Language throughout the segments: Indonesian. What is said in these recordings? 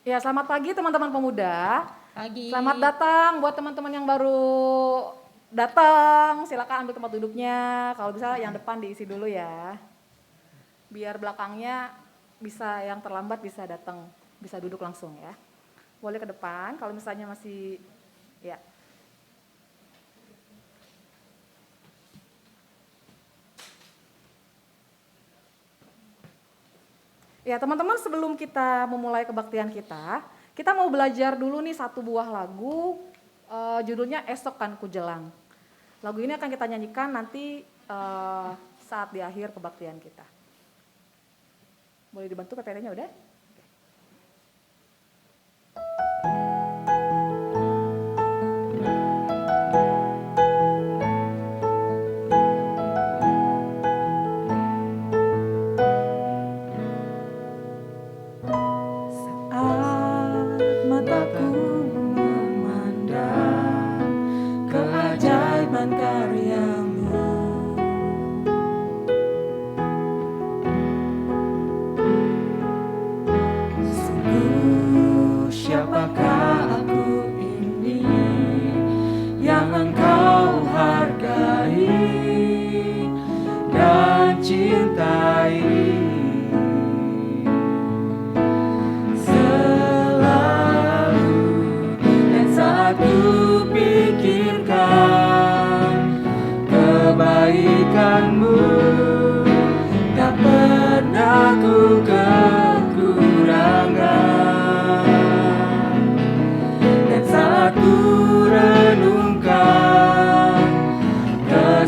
Ya, selamat pagi teman-teman pemuda. Pagi. Selamat datang buat teman-teman yang baru datang. Silakan ambil tempat duduknya. Kalau bisa yang depan diisi dulu ya. Biar belakangnya bisa yang terlambat bisa datang, bisa duduk langsung ya. Boleh ke depan kalau misalnya masih ya. Ya, teman-teman, sebelum kita memulai kebaktian kita mau belajar dulu nih satu buah lagu, judulnya Esok Kan Ku Jelang. Lagu ini akan kita nyanyikan nanti saat di akhir kebaktian kita. Boleh dibantu PPT-nya udah?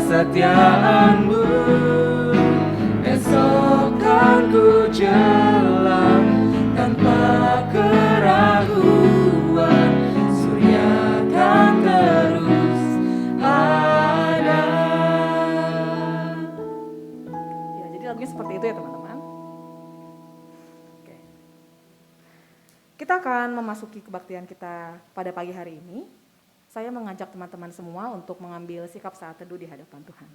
Kesetiaanmu, esok kan ku jelang tanpa keraguan, surya kan terus ada. Ya, jadi lagunya seperti itu ya teman-teman. Oke. Kita akan memasuki kebaktian kita pada pagi hari ini. Saya mengajak teman-teman semua untuk mengambil sikap saat teduh di hadapan Tuhan.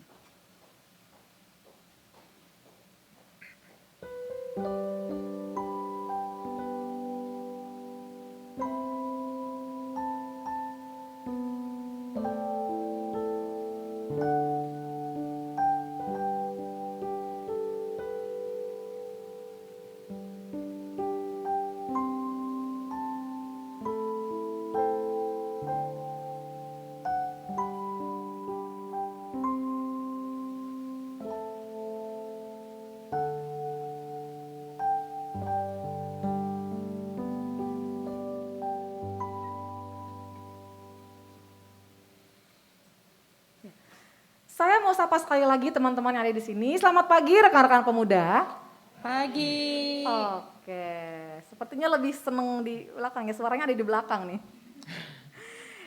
Saya mau sapa sekali lagi teman-teman yang ada di sini. Selamat pagi rekan-rekan pemuda. Pagi. Oke, sepertinya lebih seneng di belakang ya, suaranya ada di belakang nih.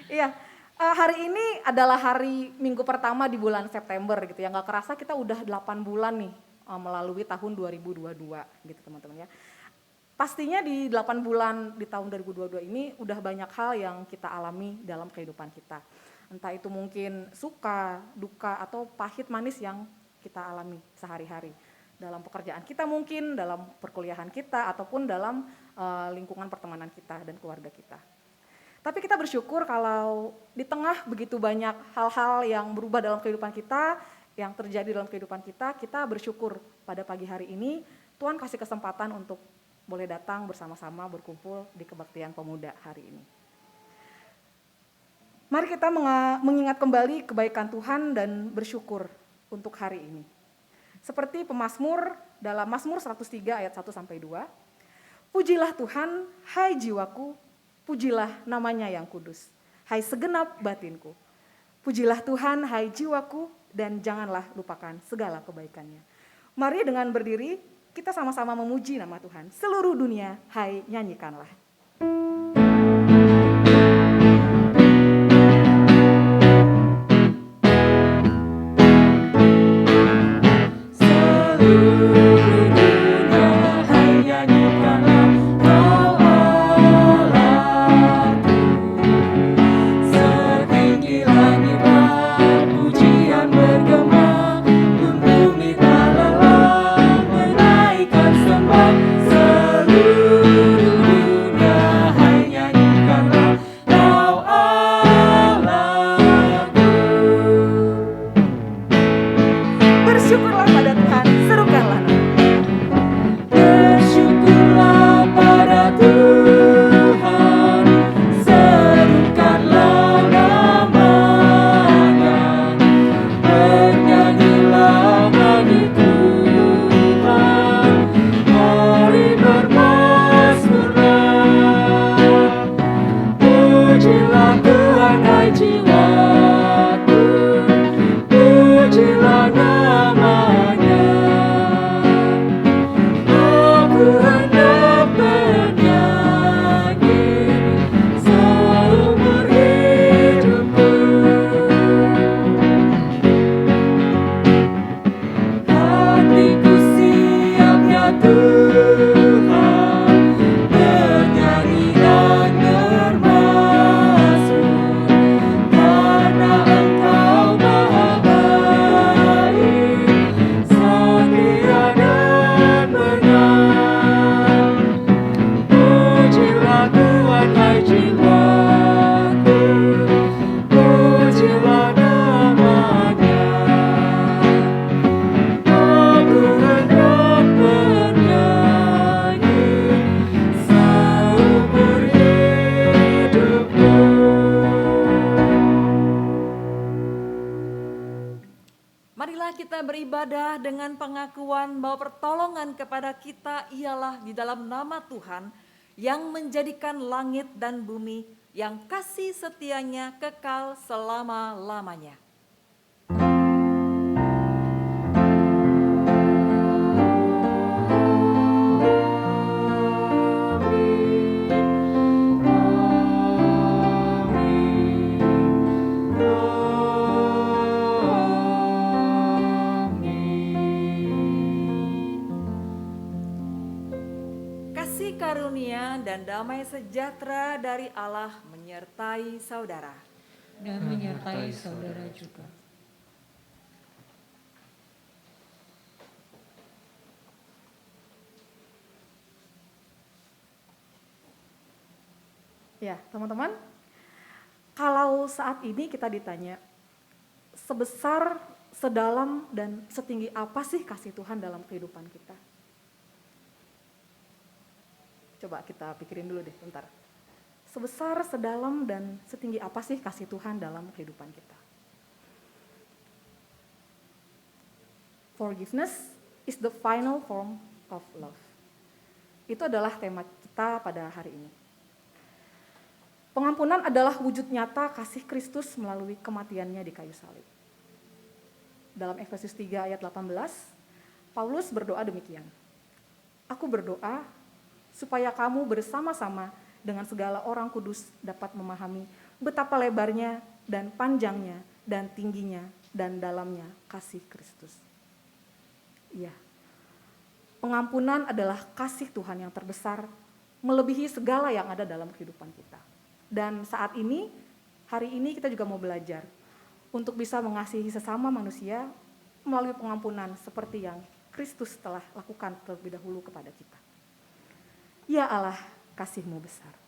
Iya, hari ini adalah hari minggu pertama di bulan September gitu ya. Nggak kerasa kita udah 8 bulan nih melalui tahun 2022 gitu teman-teman ya. Pastinya di 8 bulan di tahun 2022 ini udah banyak hal yang kita alami dalam kehidupan kita. Entah itu mungkin suka, duka, atau pahit manis yang kita alami sehari-hari. Dalam pekerjaan kita mungkin, dalam perkuliahan kita, ataupun dalam lingkungan pertemanan kita dan keluarga kita. Tapi kita bersyukur kalau di tengah begitu banyak hal-hal yang berubah dalam kehidupan kita, yang terjadi dalam kehidupan kita, kita bersyukur pada pagi hari ini Tuhan kasih kesempatan untuk boleh datang bersama-sama berkumpul di kebaktian pemuda hari ini. Mari kita mengingat kembali kebaikan Tuhan dan bersyukur untuk hari ini. Seperti pemazmur dalam Mazmur 103 ayat 1-2. Pujilah Tuhan, hai jiwaku, pujilah namanya yang kudus. Hai segenap batinku, pujilah Tuhan, hai jiwaku, dan janganlah lupakan segala kebaikannya. Mari dengan berdiri, kita sama-sama memuji nama Tuhan. Seluruh dunia, hai nyanyikanlah. Seluruh mulai beribadah dengan pengakuan bahwa pertolongan kepada kita ialah di dalam nama Tuhan yang menjadikan langit dan bumi, yang kasih setianya kekal selama-lamanya. Kasih karunia dan damai sejahtera dari Allah menyertai saudara. Dan menyertai saudara juga. Ya, teman-teman, kalau saat ini kita ditanya, sebesar, sedalam, dan setinggi apa sih kasih Tuhan dalam kehidupan kita? Coba kita pikirin dulu deh bentar. Sebesar, sedalam, dan setinggi apa sih kasih Tuhan dalam kehidupan kita? Forgiveness is the final form of love. Itu adalah tema kita pada hari ini. Pengampunan adalah wujud nyata kasih Kristus melalui kematiannya di kayu salib. Dalam Efesus 3 ayat 18, Paulus berdoa demikian. Aku berdoa supaya kamu bersama-sama dengan segala orang kudus dapat memahami betapa lebarnya dan panjangnya dan tingginya dan dalamnya kasih Kristus. Iya, pengampunan adalah kasih Tuhan yang terbesar, melebihi segala yang ada dalam kehidupan kita. Dan saat ini, hari ini kita juga mau belajar untuk bisa mengasihi sesama manusia melalui pengampunan seperti yang Kristus telah lakukan terlebih dahulu kepada kita. Ya Allah, kasih-Mu besar.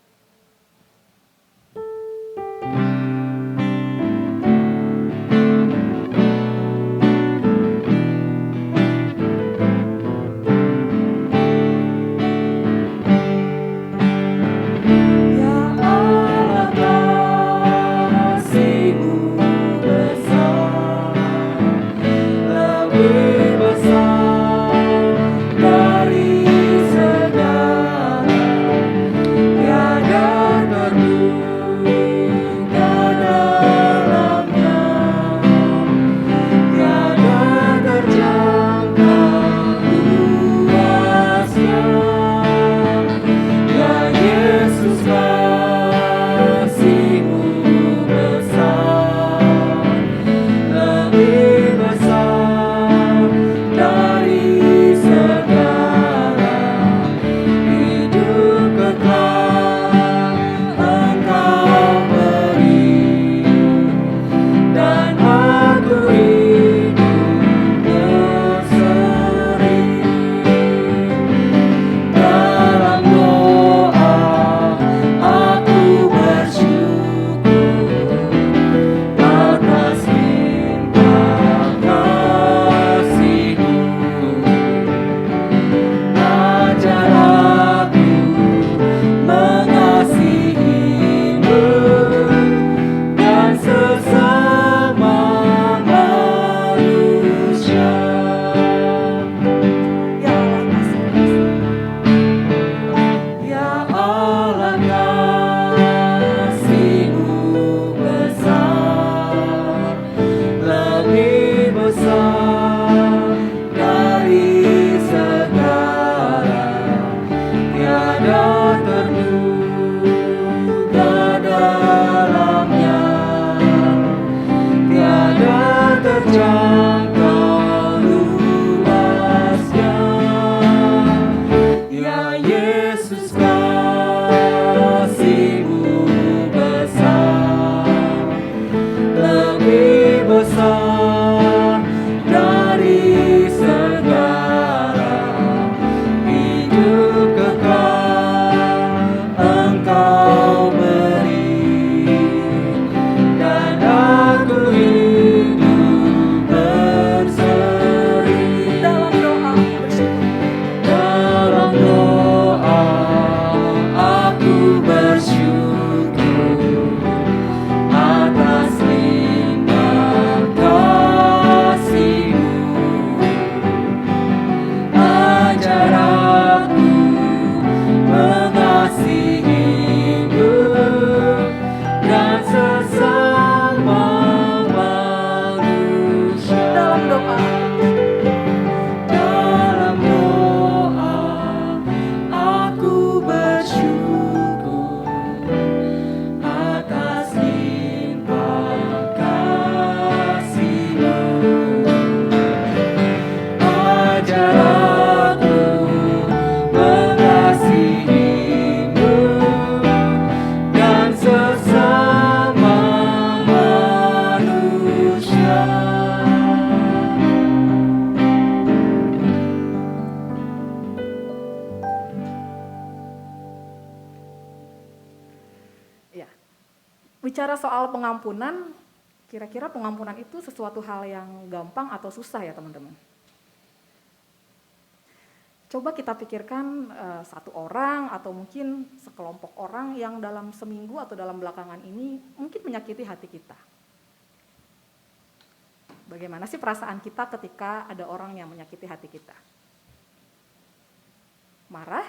Besar dari segala mengasihimu dan sesama manusia. Dalam doa Dalam doa aku bersyukur atas limpah kasih-Mu. Ajar aku mengasihi-Mu dan sesama manusia. ya. Bicara soal pengampunan, kira-kira pengampunan itu sesuatu hal yang gampang atau susah ya teman-teman? Coba kita pikirkan satu orang atau mungkin sekelompok orang yang dalam seminggu atau dalam belakangan ini mungkin menyakiti hati kita. Bagaimana sih perasaan kita ketika ada orang yang menyakiti hati kita? Marah,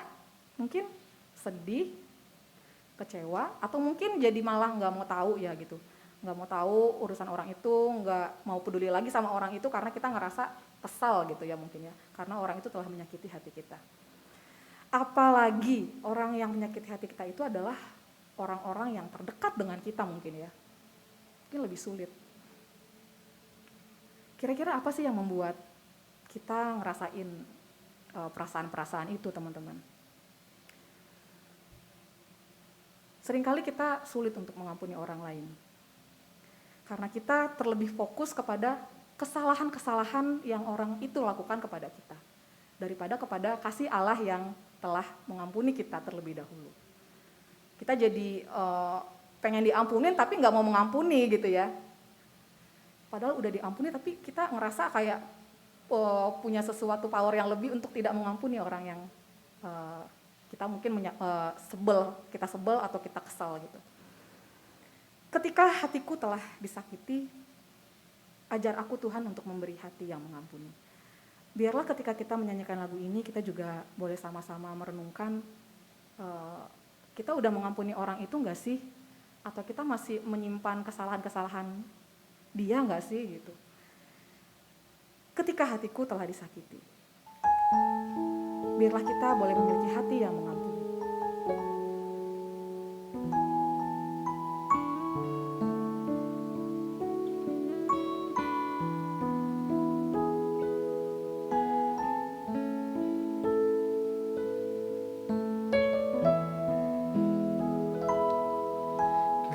mungkin sedih, kecewa, atau mungkin jadi malah nggak mau tahu ya gitu. Nggak mau tahu urusan orang itu, nggak mau peduli lagi sama orang itu karena kita ngerasa kesal gitu ya mungkin ya. Karena orang itu telah menyakiti hati kita. Apalagi orang yang menyakiti hati kita itu adalah orang-orang yang terdekat dengan kita mungkin ya. Mungkin lebih sulit. Kira-kira apa sih yang membuat kita ngerasain perasaan-perasaan itu teman-teman? Seringkali kita sulit untuk mengampuni orang lain. Karena kita terlebih fokus kepada kesalahan-kesalahan yang orang itu lakukan kepada kita. Daripada kepada kasih Allah yang telah mengampuni kita terlebih dahulu. Kita jadi pengen diampunin tapi nggak mau mengampuni gitu ya. Padahal udah diampuni tapi kita ngerasa kayak punya sesuatu power yang lebih untuk tidak mengampuni orang yang kita mungkin kita sebel atau kita kesal gitu. Ketika hatiku telah disakiti, ajar aku Tuhan untuk memberi hati yang mengampuni. Biarlah ketika kita menyanyikan lagu ini, kita juga boleh sama-sama merenungkan, kita udah mengampuni orang itu nggak sih? Atau kita masih menyimpan kesalahan-kesalahan dia nggak sih gitu? Ketika hatiku telah disakiti, biarlah kita boleh memiliki hati yang mengampuni.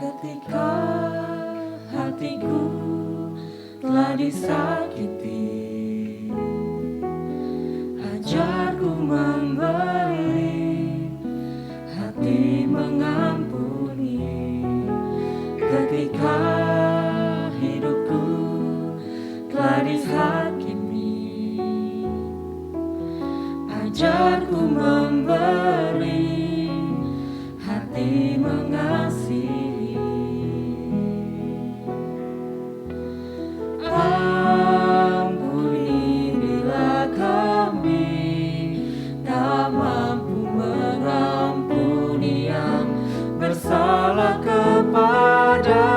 Ketika hatiku telah disakiti, ajarku memberi hati mengampuni. Ketika hidupku telah dihakimi, ajarku memberi hati mengasihi. Ampuni bila kami tak mampu mengampuni yang bersalah kepada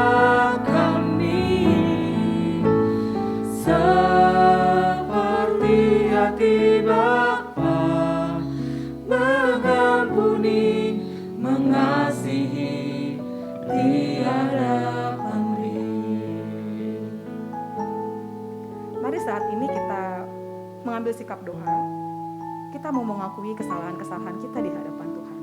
kami, seperti hati Bapa mengampuni, mengasihi tiada pamrih. Mari saat ini kita mengambil sikap doa. Kita mau mengakui kesalahan-kesalahan kita di hadapan Tuhan.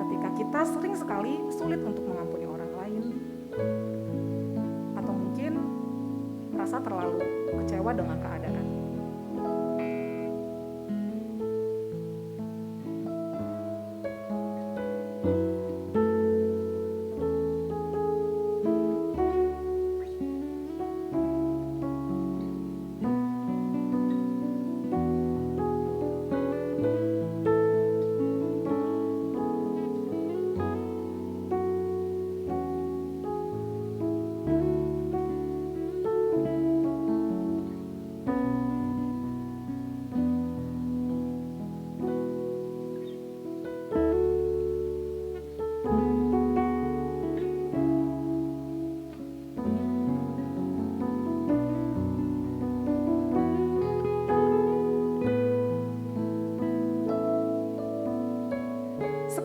Ketika kita sering sekali sulit untuk mengampuni orang lain, atau mungkin merasa terlalu kecewa dengan keadaan.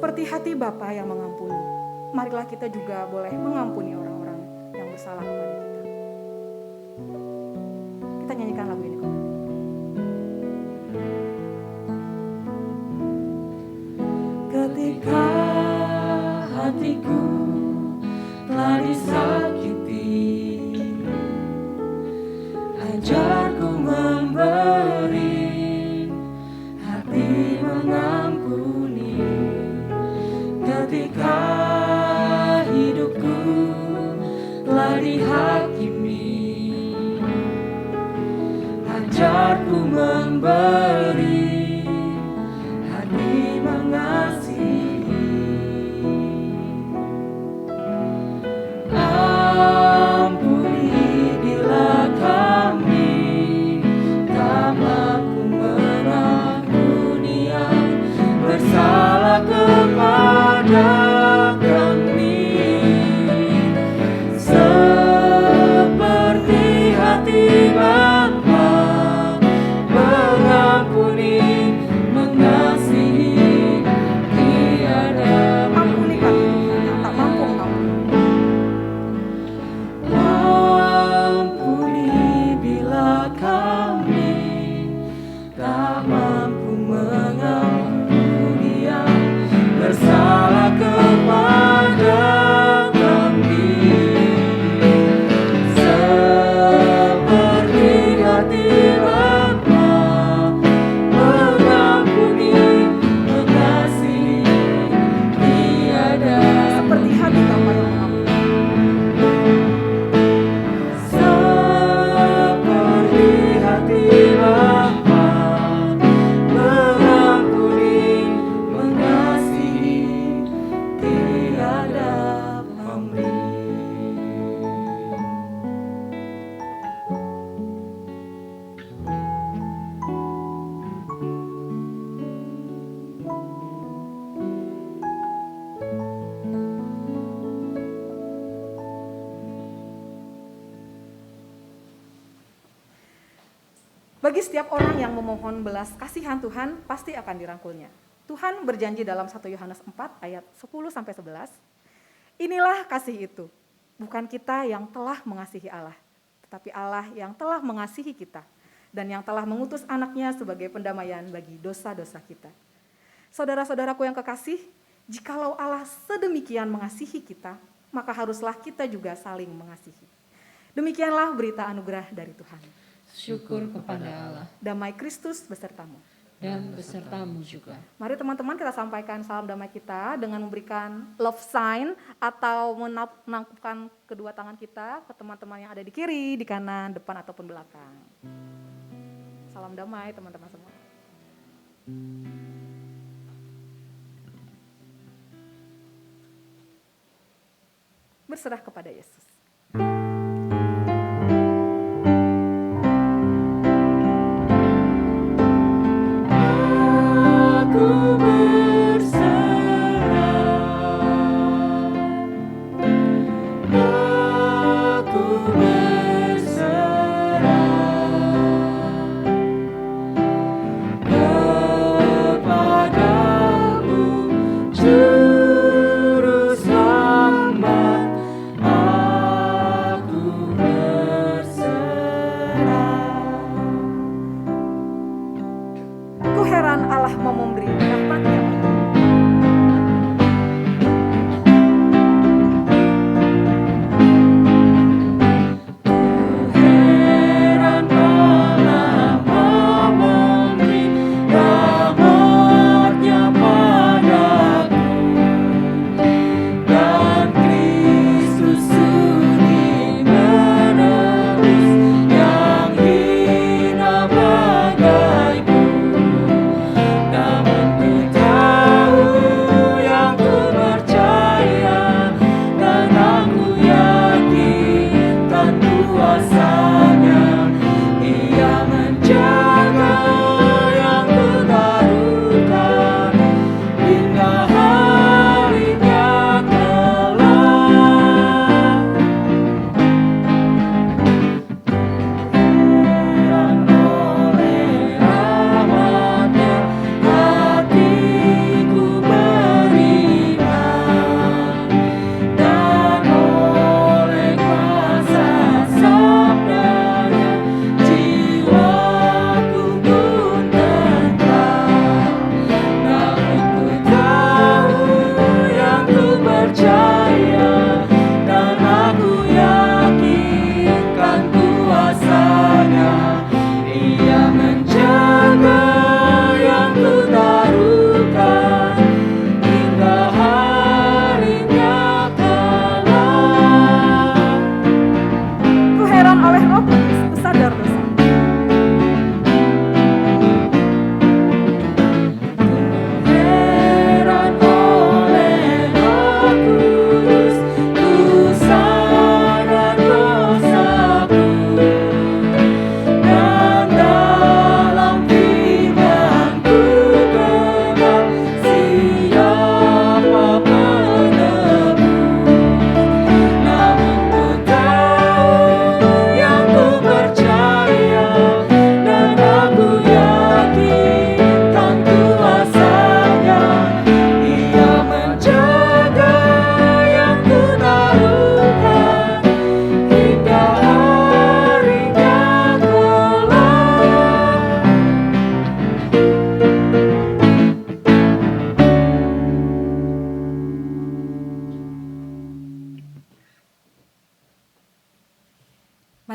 Seperti hati Bapa yang mengampuni, marilah kita juga boleh mengampuni orang-orang yang bersalah kepada kita. Kita nyanyikan lagu ini kembali. Ketika hatiku telah disakiti, ajarku memberi, hati mengampuni. Ketika hidupku telah dihakimi, ajarku memberi, hati mengasihi. Ampuni bila kami tak mampu mengampuni yang bersalah kepada kami, seperti hati Bapa mengampuni, mengasihi, tiada Ampuni kami yang tak mampu mengampuni. ampuni bila kami tak mampu mengampuni yang bersalah kepada kami, seperti hati Bapa mengampuni, mengasihi, tiada Seperti hati Bapa yang mengampuni. seperti hati Bapa mengampuni, mengasihi, tiada pamrih. Bagi setiap orang yang memohon belas kasihan Tuhan, pasti akan dirangkulnya. Tuhan berjanji dalam 1 Yohanes 4 ayat 10-11, inilah kasih itu, bukan kita yang telah mengasihi Allah, tetapi Allah yang telah mengasihi kita, dan yang telah mengutus anaknya sebagai pendamaian bagi dosa-dosa kita. Saudara-saudaraku yang kekasih, jikalau Allah sedemikian mengasihi kita, maka haruslah kita juga saling mengasihi. Demikianlah berita anugerah dari Tuhan. Syukur kepada Allah Damai Kristus besertamu. dan besertamu juga. Mari teman-teman kita sampaikan salam damai kita dengan memberikan love sign atau menangkupkan kedua tangan kita ke teman-teman yang ada di kiri, di kanan, depan ataupun belakang. Salam damai teman-teman semua. Berserah kepada Yesus. Aku berserah, aku berserah kepadamu, Juru Selamat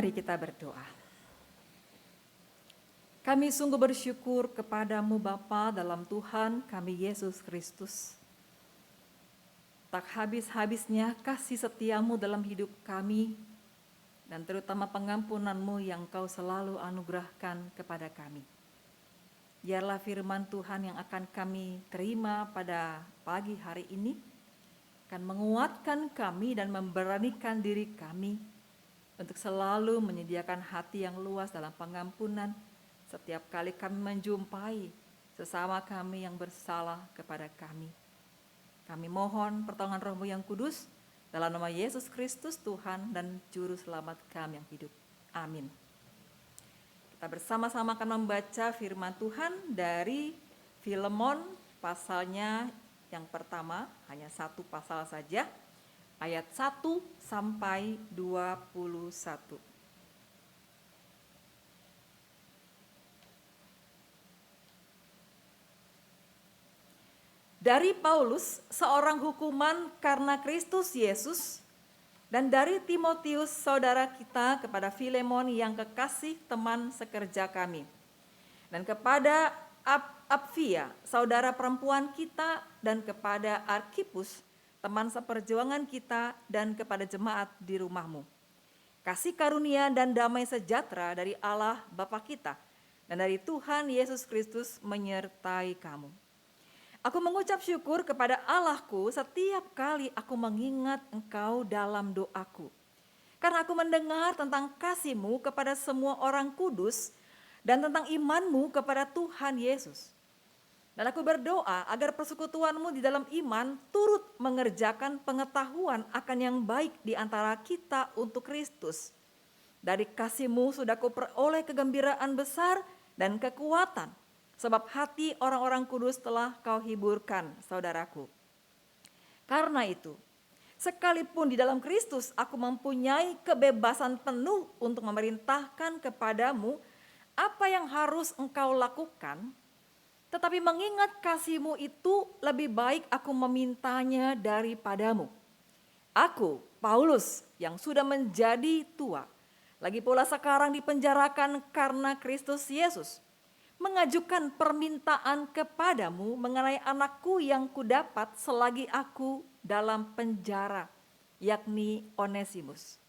Mari kita berdoa. Kami sungguh bersyukur kepadamu Bapa dalam Tuhan kami Yesus Kristus. Tak habis-habisnya kasih setiamu dalam hidup kami, dan terutama pengampunanmu yang kau selalu anugerahkan kepada kami. Biarlah firman Tuhan yang akan kami terima pada pagi hari ini akan menguatkan kami dan memberanikan diri kami untuk selalu menyediakan hati yang luas dalam pengampunan setiap kali kami menjumpai sesama kami yang bersalah kepada kami. Kami mohon pertolongan Roh-Mu yang kudus dalam nama Yesus Kristus Tuhan dan Juru Selamat kami yang hidup. Amin. Kita bersama-sama akan membaca firman Tuhan dari Filemon pasalnya yang pertama, hanya satu pasal saja, ayat 1 sampai 21. Dari Paulus, seorang hukuman karena Kristus Yesus, dan dari Timotius, saudara kita, kepada Filemon yang kekasih teman sekerja kami, dan kepada Apfia, saudara perempuan kita, dan kepada Arkhipus, teman seperjuangan kita, dan kepada jemaat di rumahmu. Kasih karunia dan damai sejahtera dari Allah Bapa kita, dan dari Tuhan Yesus Kristus menyertai kamu. Aku mengucap syukur kepada Allahku setiap kali aku mengingat engkau dalam doaku. Karena aku mendengar tentang kasih-Mu kepada semua orang kudus dan tentang iman-Mu kepada Tuhan Yesus. Dan aku berdoa agar persekutuan-Mu di dalam iman turut mengerjakan pengetahuan akan yang baik di antara kita untuk Kristus. Dari kasih-Mu sudah kuperoleh kegembiraan besar dan kekuatan. Sebab hati orang-orang kudus telah kau hiburkan, saudaraku. Karena itu, sekalipun di dalam Kristus aku mempunyai kebebasan penuh untuk memerintahkan kepadamu apa yang harus engkau lakukan, tetapi mengingat kasih-Mu itu lebih baik aku memintanya daripadamu. Aku, Paulus, yang sudah menjadi tua, lagi pula sekarang dipenjarakan karena Kristus Yesus, mengajukan permintaan kepadamu mengenai anakku yang kudapat selagi aku dalam penjara, yakni Onesimus.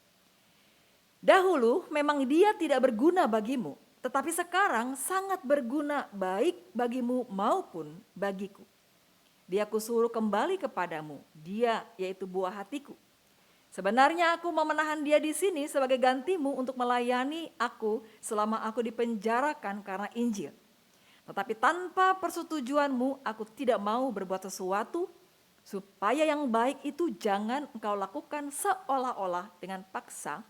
Dahulu memang dia tidak berguna bagimu, tetapi sekarang sangat berguna baik bagimu maupun bagiku. Dia kusuruh kembali kepadamu, dia yaitu buah hatiku. Sebenarnya aku mau menahan dia di sini sebagai gantimu untuk melayani aku selama aku dipenjarakan karena Injil. Tetapi tanpa persetujuanmu aku tidak mau berbuat sesuatu supaya yang baik itu jangan engkau lakukan seolah-olah dengan paksa,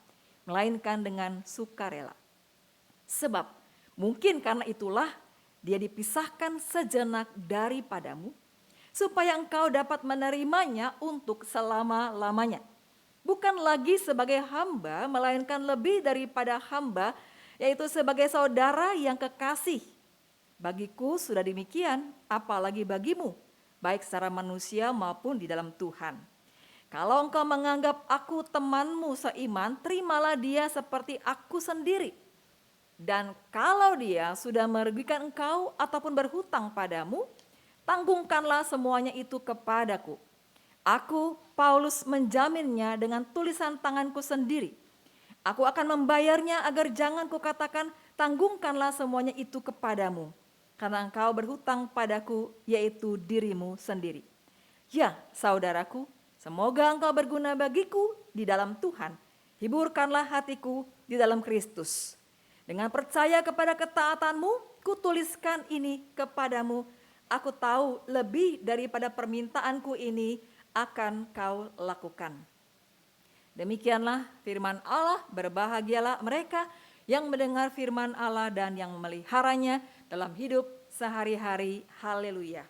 melainkan dengan sukarela. Sebab mungkin karena itulah dia dipisahkan sejenak daripadamu, supaya engkau dapat menerimanya untuk selama-lamanya. Bukan lagi sebagai hamba, melainkan lebih daripada hamba, yaitu sebagai saudara yang kekasih. Bagiku sudah demikian, apalagi bagimu, baik secara manusia maupun di dalam Tuhan. Kalau engkau menganggap aku temanmu seiman, terimalah dia seperti aku sendiri. Dan kalau dia sudah merugikan engkau ataupun berhutang padamu, tanggungkanlah semuanya itu kepadaku. Aku, Paulus, menjaminnya dengan tulisan tanganku sendiri. Aku akan membayarnya agar jangan kukatakan tanggungkanlah semuanya itu kepadamu. Karena engkau berhutang padaku, yaitu dirimu sendiri. Ya, saudaraku, semoga engkau berguna bagiku di dalam Tuhan. Hiburkanlah hatiku di dalam Kristus. Dengan percaya kepada ketaatanmu, kutuliskan ini kepadamu. Aku tahu lebih daripada permintaanku ini akan kau lakukan. Demikianlah firman Allah, berbahagialah mereka yang mendengar firman Allah dan yang memeliharanya dalam hidup sehari-hari. Haleluya.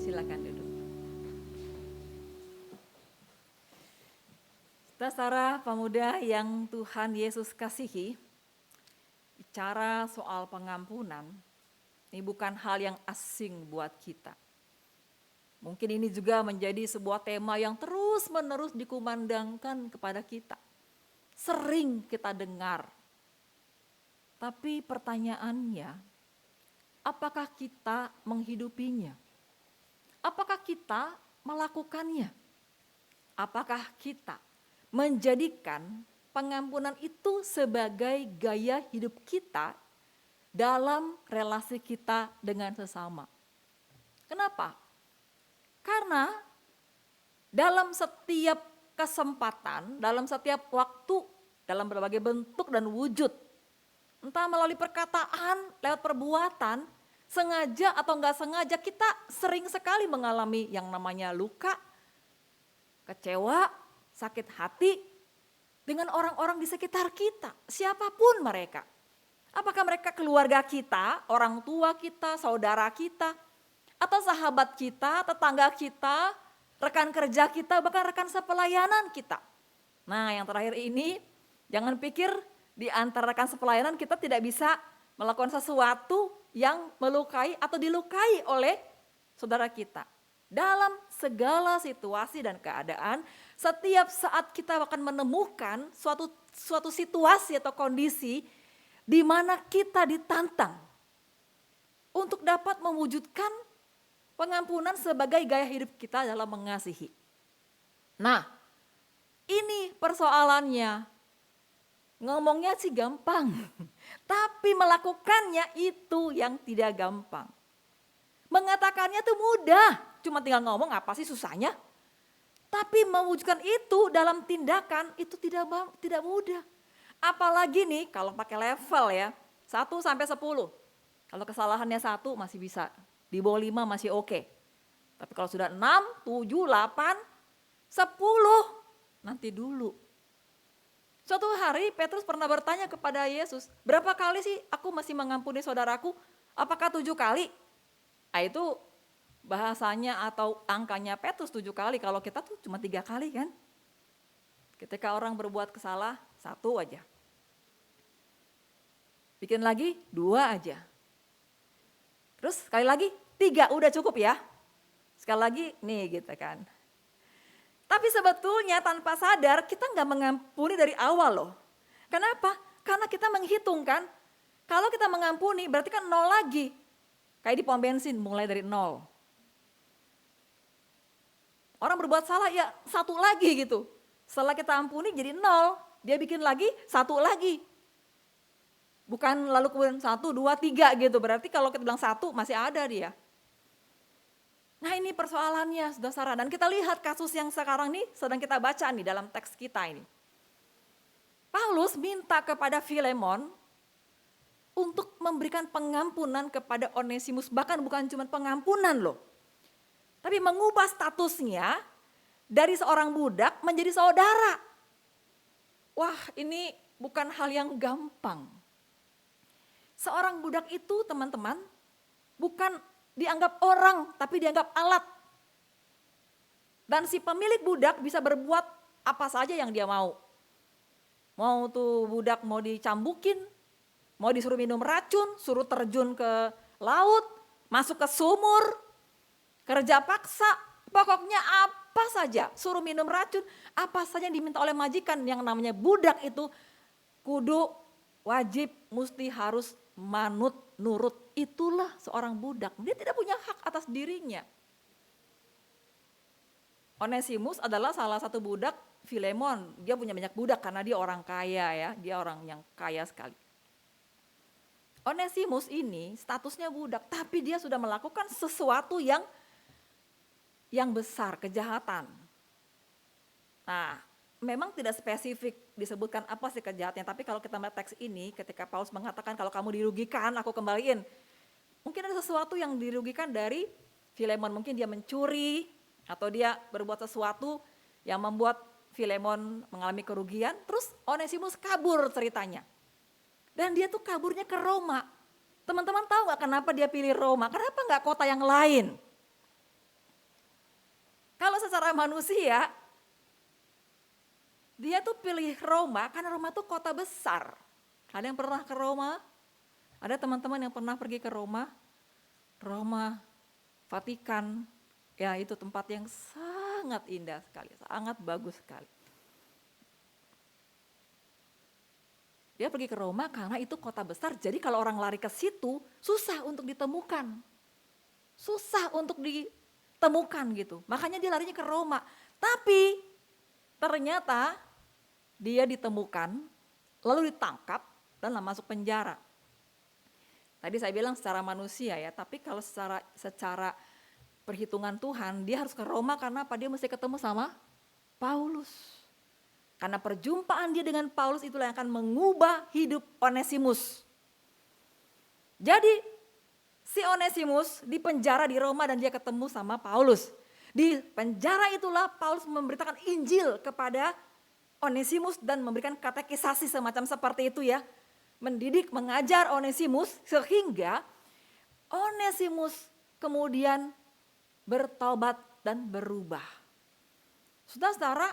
Silakan duduk. pemuda yang Tuhan Yesus kasihi, bicara soal pengampunan, ini bukan hal yang asing buat kita. Mungkin ini juga menjadi sebuah tema yang terus-menerus dikumandangkan kepada kita. Sering kita dengar. Tapi pertanyaannya, apakah kita menghidupinya? Apakah kita melakukannya? Apakah kita menjadikan pengampunan itu sebagai gaya hidup kita dalam relasi kita dengan sesama? Kenapa? Karena dalam setiap kesempatan, dalam setiap waktu, dalam berbagai bentuk dan wujud, entah melalui perkataan, lewat perbuatan, sengaja atau enggak sengaja, kita sering sekali mengalami yang namanya luka, kecewa, sakit hati dengan orang-orang di sekitar kita, siapapun mereka. Apakah mereka keluarga kita, orang tua kita, saudara kita, atau sahabat kita, tetangga kita, rekan kerja kita, bahkan rekan sepelayanan kita. Nah, yang terakhir ini, jangan pikir di antara rekan sepelayanan kita tidak bisa melakukan sesuatu yang melukai atau dilukai oleh saudara kita. Dalam segala situasi dan keadaan, setiap saat kita akan menemukan suatu situasi atau kondisi di mana kita ditantang untuk dapat mewujudkan pengampunan sebagai gaya hidup kita dalam mengasihi. Nah, ini persoalannya. Ngomongnya sih gampang, tapi melakukannya itu yang tidak gampang. Mengatakannya tuh mudah, cuma tinggal ngomong apa sih susahnya. Tapi mewujudkan itu dalam tindakan itu tidak mudah. Apalagi nih kalau pakai level ya, 1 sampai 10. Kalau kesalahannya 1 masih bisa. Di bawah 5 masih oke. Tapi kalau sudah 6, 7, 8, 10, nanti dulu. Suatu hari Petrus pernah bertanya kepada Yesus, berapa kali sih aku masih mengampuni saudaraku? Apakah 7 kali? Nah, itu bahasanya atau angkanya Petrus 7 kali, kalau kita tuh cuma 3 kali kan. Ketika orang berbuat kesalah, 1 aja. Bikin lagi, 2 aja. Terus sekali lagi 3 udah cukup ya. Sekali lagi nih gitu kan. Tapi sebetulnya tanpa sadar kita nggak mengampuni dari awal loh. Kenapa? Karena kita menghitungkan kalau kita mengampuni berarti kan 0 lagi. Kayak di pom bensin mulai dari 0. Orang berbuat salah ya 1 lagi gitu. Setelah kita ampuni jadi 0, dia bikin lagi 1 lagi. Bukan lalu kemudian 1, 2, 3 gitu. Berarti kalau kita bilang 1 masih ada dia. Nah ini persoalannya saudara. Dan kita lihat kasus yang sekarang nih sedang kita baca nih dalam teks kita ini. Paulus minta kepada Filemon untuk memberikan pengampunan kepada Onesimus. Bahkan bukan cuma pengampunan loh. Tapi mengubah statusnya dari seorang budak menjadi saudara. Wah ini bukan hal yang gampang. Seorang budak itu teman-teman bukan dianggap orang tapi dianggap alat. Dan si pemilik budak bisa berbuat apa saja yang dia mau. Mau tuh budak mau dicambukin, mau disuruh minum racun, suruh terjun ke laut, masuk ke sumur, kerja paksa, pokoknya apa saja, suruh minum racun, apa saja yang diminta oleh majikan. Yang namanya budak itu kudu wajib mesti harus manut, nurut. Itulah seorang budak. Dia tidak punya hak atas dirinya. Onesimus adalah salah satu budak Filemon. Dia punya banyak budak karena dia orang kaya ya. Dia orang yang kaya sekali. Onesimus ini statusnya budak, tapi dia sudah melakukan sesuatu yang besar, kejahatan. Nah, memang tidak spesifik disebutkan apa sih kejahatannya, tapi kalau kita melihat teks ini ketika Paulus mengatakan kalau kamu dirugikan aku kembaliin. Mungkin ada sesuatu yang dirugikan dari Filemon, mungkin dia mencuri atau dia berbuat sesuatu yang membuat Filemon mengalami kerugian, terus Onesimus kabur ceritanya. Dan dia tuh kaburnya ke Roma. Teman-teman tahu gak kenapa dia pilih Roma? Kenapa gak kota yang lain? Kalau secara manusia, Dia tuh pilih Roma karena Roma tuh kota besar. Ada yang pernah ke Roma? Ada teman-teman yang pernah pergi ke Roma? Roma, Vatikan, ya itu tempat yang sangat indah sekali, sangat bagus sekali. Dia pergi ke Roma karena itu kota besar, jadi kalau orang lari ke situ susah untuk ditemukan. Susah untuk ditemukan gitu, makanya dia larinya ke Roma. Tapi ternyata dia ditemukan, lalu ditangkap dan masuk penjara. Tadi saya bilang secara manusia ya, tapi kalau secara perhitungan Tuhan, dia harus ke Roma karena apa? Dia mesti ketemu sama Paulus. Karena perjumpaan dia dengan Paulus itulah yang akan mengubah hidup Onesimus. Jadi si Onesimus dipenjara di Roma dan dia ketemu sama Paulus. Di penjara itulah Paulus memberitakan Injil kepada Onesimus dan memberikan katekisasi semacam seperti itu ya. Mendidik, mengajar Onesimus sehingga Onesimus kemudian bertobat dan berubah. Saudara-saudara,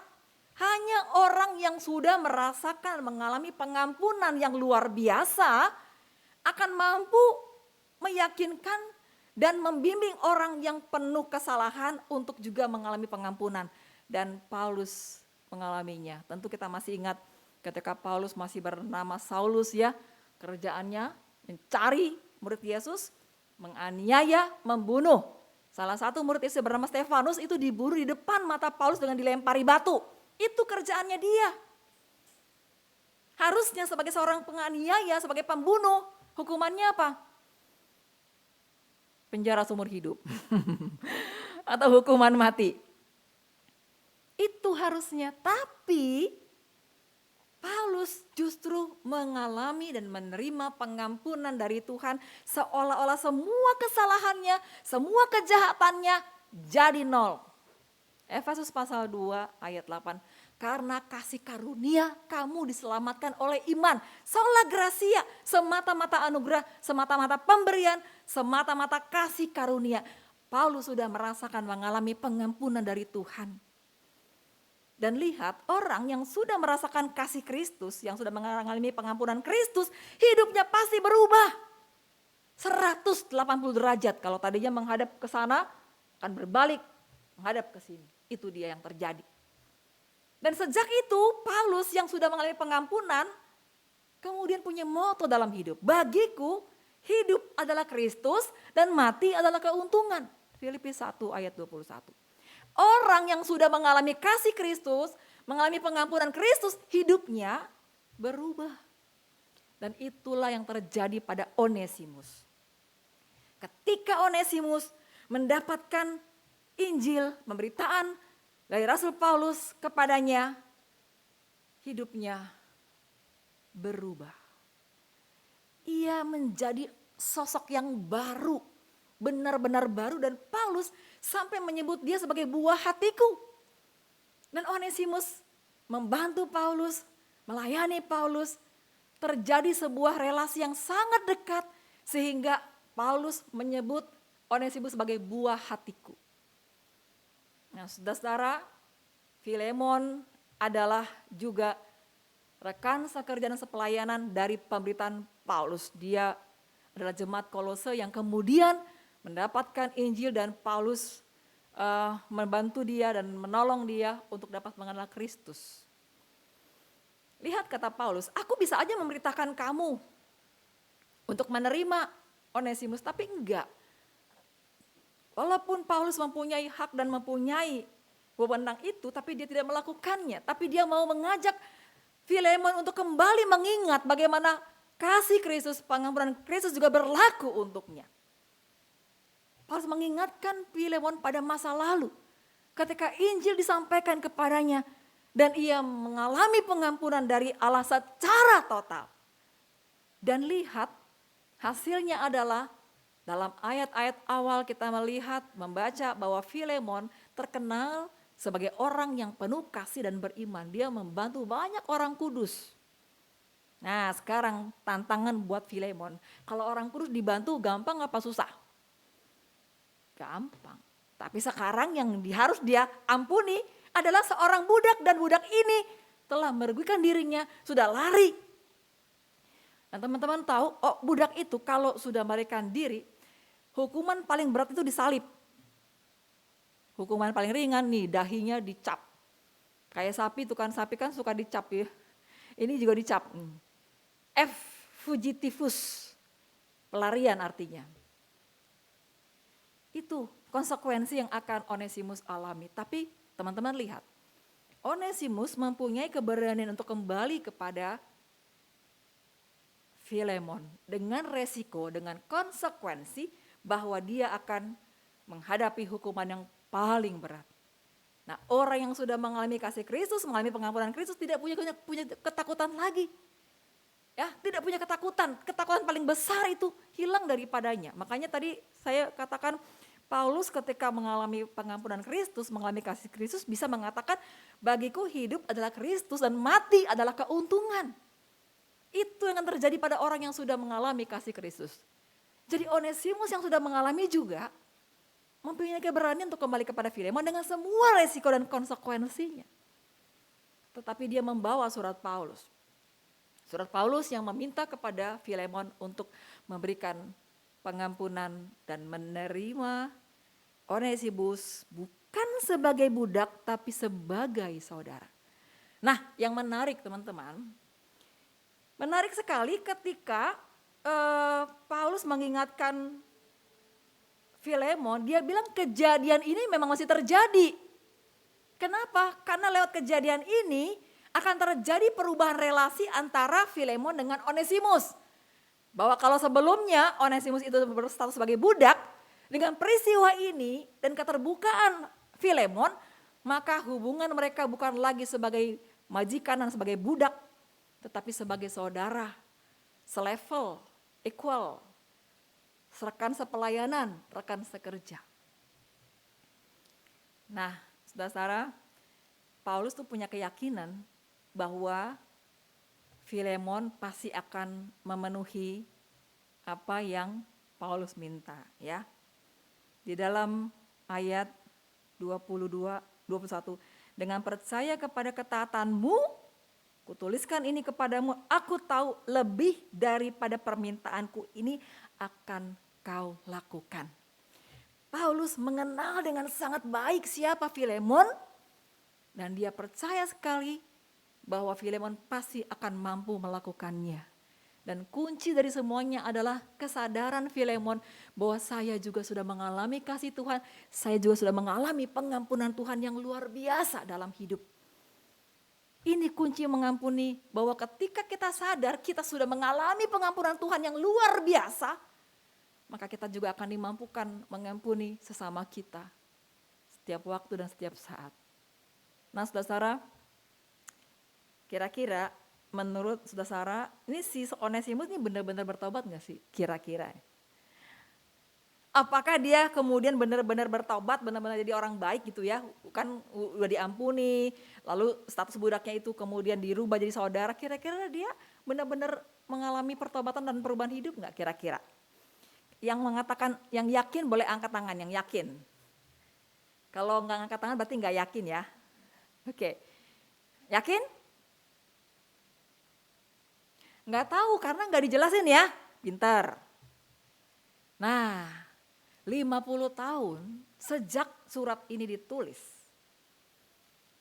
hanya orang yang sudah merasakan mengalami pengampunan yang luar biasa akan mampu meyakinkan dan membimbing orang yang penuh kesalahan untuk juga mengalami pengampunan. Dan Paulus mengalaminya. Tentu kita masih ingat ketika Paulus masih bernama Saulus ya, kerjaannya mencari murid Yesus, menganiaya, membunuh. Salah satu murid Yesus bernama Stefanus itu dibunuh di depan mata Paulus dengan dilempari batu. Itu kerjaannya dia. Harusnya sebagai seorang penganiaya, sebagai pembunuh, hukumannya apa? Penjara seumur hidup. Atau hukuman mati. Itu harusnya, tapi Paulus justru mengalami dan menerima pengampunan dari Tuhan seolah-olah semua kesalahannya, semua kejahatannya jadi nol. Efesus pasal 2 ayat 8. Karena kasih karunia kamu diselamatkan oleh iman. Sola gracia, semata-mata anugerah, semata-mata pemberian, semata-mata kasih karunia. Paulus sudah merasakan mengalami pengampunan dari Tuhan. Dan lihat orang yang sudah merasakan kasih Kristus, yang sudah mengalami pengampunan Kristus, hidupnya pasti berubah. 180 derajat, kalau tadinya menghadap ke sana, akan berbalik, menghadap ke sini. Itu dia yang terjadi. Dan sejak itu Paulus yang sudah mengalami pengampunan, kemudian punya moto dalam hidup. Bagiku hidup adalah Kristus dan mati adalah keuntungan. Filipi 1 ayat 21. Orang yang sudah mengalami kasih Kristus, mengalami pengampunan Kristus, hidupnya berubah. Dan itulah yang terjadi pada Onesimus. Ketika Onesimus mendapatkan Injil, pemberitaan dari Rasul Paulus kepadanya, hidupnya berubah. Ia menjadi sosok yang baru, benar-benar baru, dan Paulus sampai menyebut dia sebagai buah hatiku. Dan Onesimus membantu Paulus, melayani Paulus, terjadi sebuah relasi yang sangat dekat sehingga Paulus menyebut Onesimus sebagai buah hatiku. Nah, saudara-saudara, Filemon adalah juga rekan sekerja dan sepelayanan dari pemberitaan Paulus. Dia adalah jemaat Kolose yang kemudian mendapatkan Injil dan Paulus membantu dia dan menolong dia untuk dapat mengenal Kristus. Lihat kata Paulus, aku bisa aja memberitakan kamu untuk menerima Onesimus, tapi enggak. Walaupun Paulus mempunyai hak dan mempunyai wewenang itu, tapi dia tidak melakukannya. Tapi dia mau mengajak Filemon untuk kembali mengingat bagaimana kasih Kristus, pengampunan Kristus juga berlaku untuknya. Paulus mengingatkan Filemon pada masa lalu ketika Injil disampaikan kepadanya dan ia mengalami pengampunan dari Allah secara total. Dan lihat hasilnya adalah dalam ayat-ayat awal kita melihat, membaca bahwa Filemon terkenal sebagai orang yang penuh kasih dan beriman. Dia membantu banyak orang kudus. Nah, sekarang tantangan buat Filemon. Kalau orang kudus dibantu gampang apa susah? Gampang. Tapi sekarang yang harus dia ampuni adalah seorang budak, dan budak ini telah merugikan dirinya, sudah lari. Dan teman-teman tahu, budak itu kalau sudah melarikan diri, hukuman paling berat itu disalib. Hukuman paling ringan nih, dahinya dicap. Kayak sapi, tukang sapi kan suka dicap ya. Ini juga dicap. F fugitivus, pelarian artinya. Itu konsekuensi yang akan Onesimus alami. Tapi teman-teman lihat, Onesimus mempunyai keberanian untuk kembali kepada Filemon dengan resiko, dengan konsekuensi bahwa dia akan menghadapi hukuman yang paling berat. Nah, orang yang sudah mengalami kasih Kristus, mengalami pengampunan Kristus tidak punya ketakutan lagi. Ya, tidak punya ketakutan. Ketakutan paling besar itu hilang daripadanya. Makanya tadi saya katakan Paulus ketika mengalami pengampunan Kristus, mengalami kasih Kristus bisa mengatakan bagiku hidup adalah Kristus dan mati adalah keuntungan. Itu yang akan terjadi pada orang yang sudah mengalami kasih Kristus. Jadi Onesimus yang sudah mengalami juga mempunyai keberanian untuk kembali kepada Filemon dengan semua resiko dan konsekuensinya. Tetapi dia membawa surat Paulus. Surat Paulus yang meminta kepada Filemon untuk memberikan pengampunan dan menerima Onesimus bukan sebagai budak tapi sebagai saudara. Nah, yang menarik teman-teman, menarik sekali ketika Paulus mengingatkan Filemon, dia bilang kejadian ini memang masih terjadi. Kenapa? Karena lewat kejadian ini akan terjadi perubahan relasi antara Filemon dengan Onesimus. Bahwa kalau sebelumnya Onesimus itu berstatus sebagai budak, dengan peristiwa ini dan keterbukaan Filemon, maka hubungan mereka bukan lagi sebagai majikan dan sebagai budak, tetapi sebagai saudara, selevel, equal, rekan sepelayanan, rekan sekerja. Nah, saudara-saudara, Paulus tuh punya keyakinan bahwa Filemon pasti akan memenuhi apa yang Paulus minta, ya. Di dalam ayat 22, 21, dengan percaya kepada ketaatanmu, kutuliskan ini kepadamu, aku tahu lebih daripada permintaanku ini akan kau lakukan. Paulus mengenal dengan sangat baik siapa Filemon dan dia percaya sekali bahwa Filemon pasti akan mampu melakukannya. Dan kunci dari semuanya adalah kesadaran Filemon bahwa saya juga sudah mengalami kasih Tuhan, saya juga sudah mengalami pengampunan Tuhan yang luar biasa dalam hidup. Ini kunci mengampuni, bahwa ketika kita sadar kita sudah mengalami pengampunan Tuhan yang luar biasa, maka kita juga akan dimampukan mengampuni sesama kita setiap waktu dan setiap saat. Nah, saudara-saudara, kira-kira menurut saudara, ini si Onesimus ini benar-benar bertobat gak sih? Kira-kira. Apakah dia kemudian benar-benar bertobat, benar-benar jadi orang baik gitu ya? Kan udah diampuni, lalu status budaknya itu kemudian dirubah jadi saudara. Kira-kira dia benar-benar mengalami pertobatan dan perubahan hidup gak kira-kira? Yang mengatakan, yang yakin boleh angkat tangan, yang yakin. Kalau nggak angkat tangan berarti nggak yakin ya. Oke, yakin? Nggak tahu karena nggak dijelasin ya, pintar. Nah, 50 tahun sejak surat ini ditulis,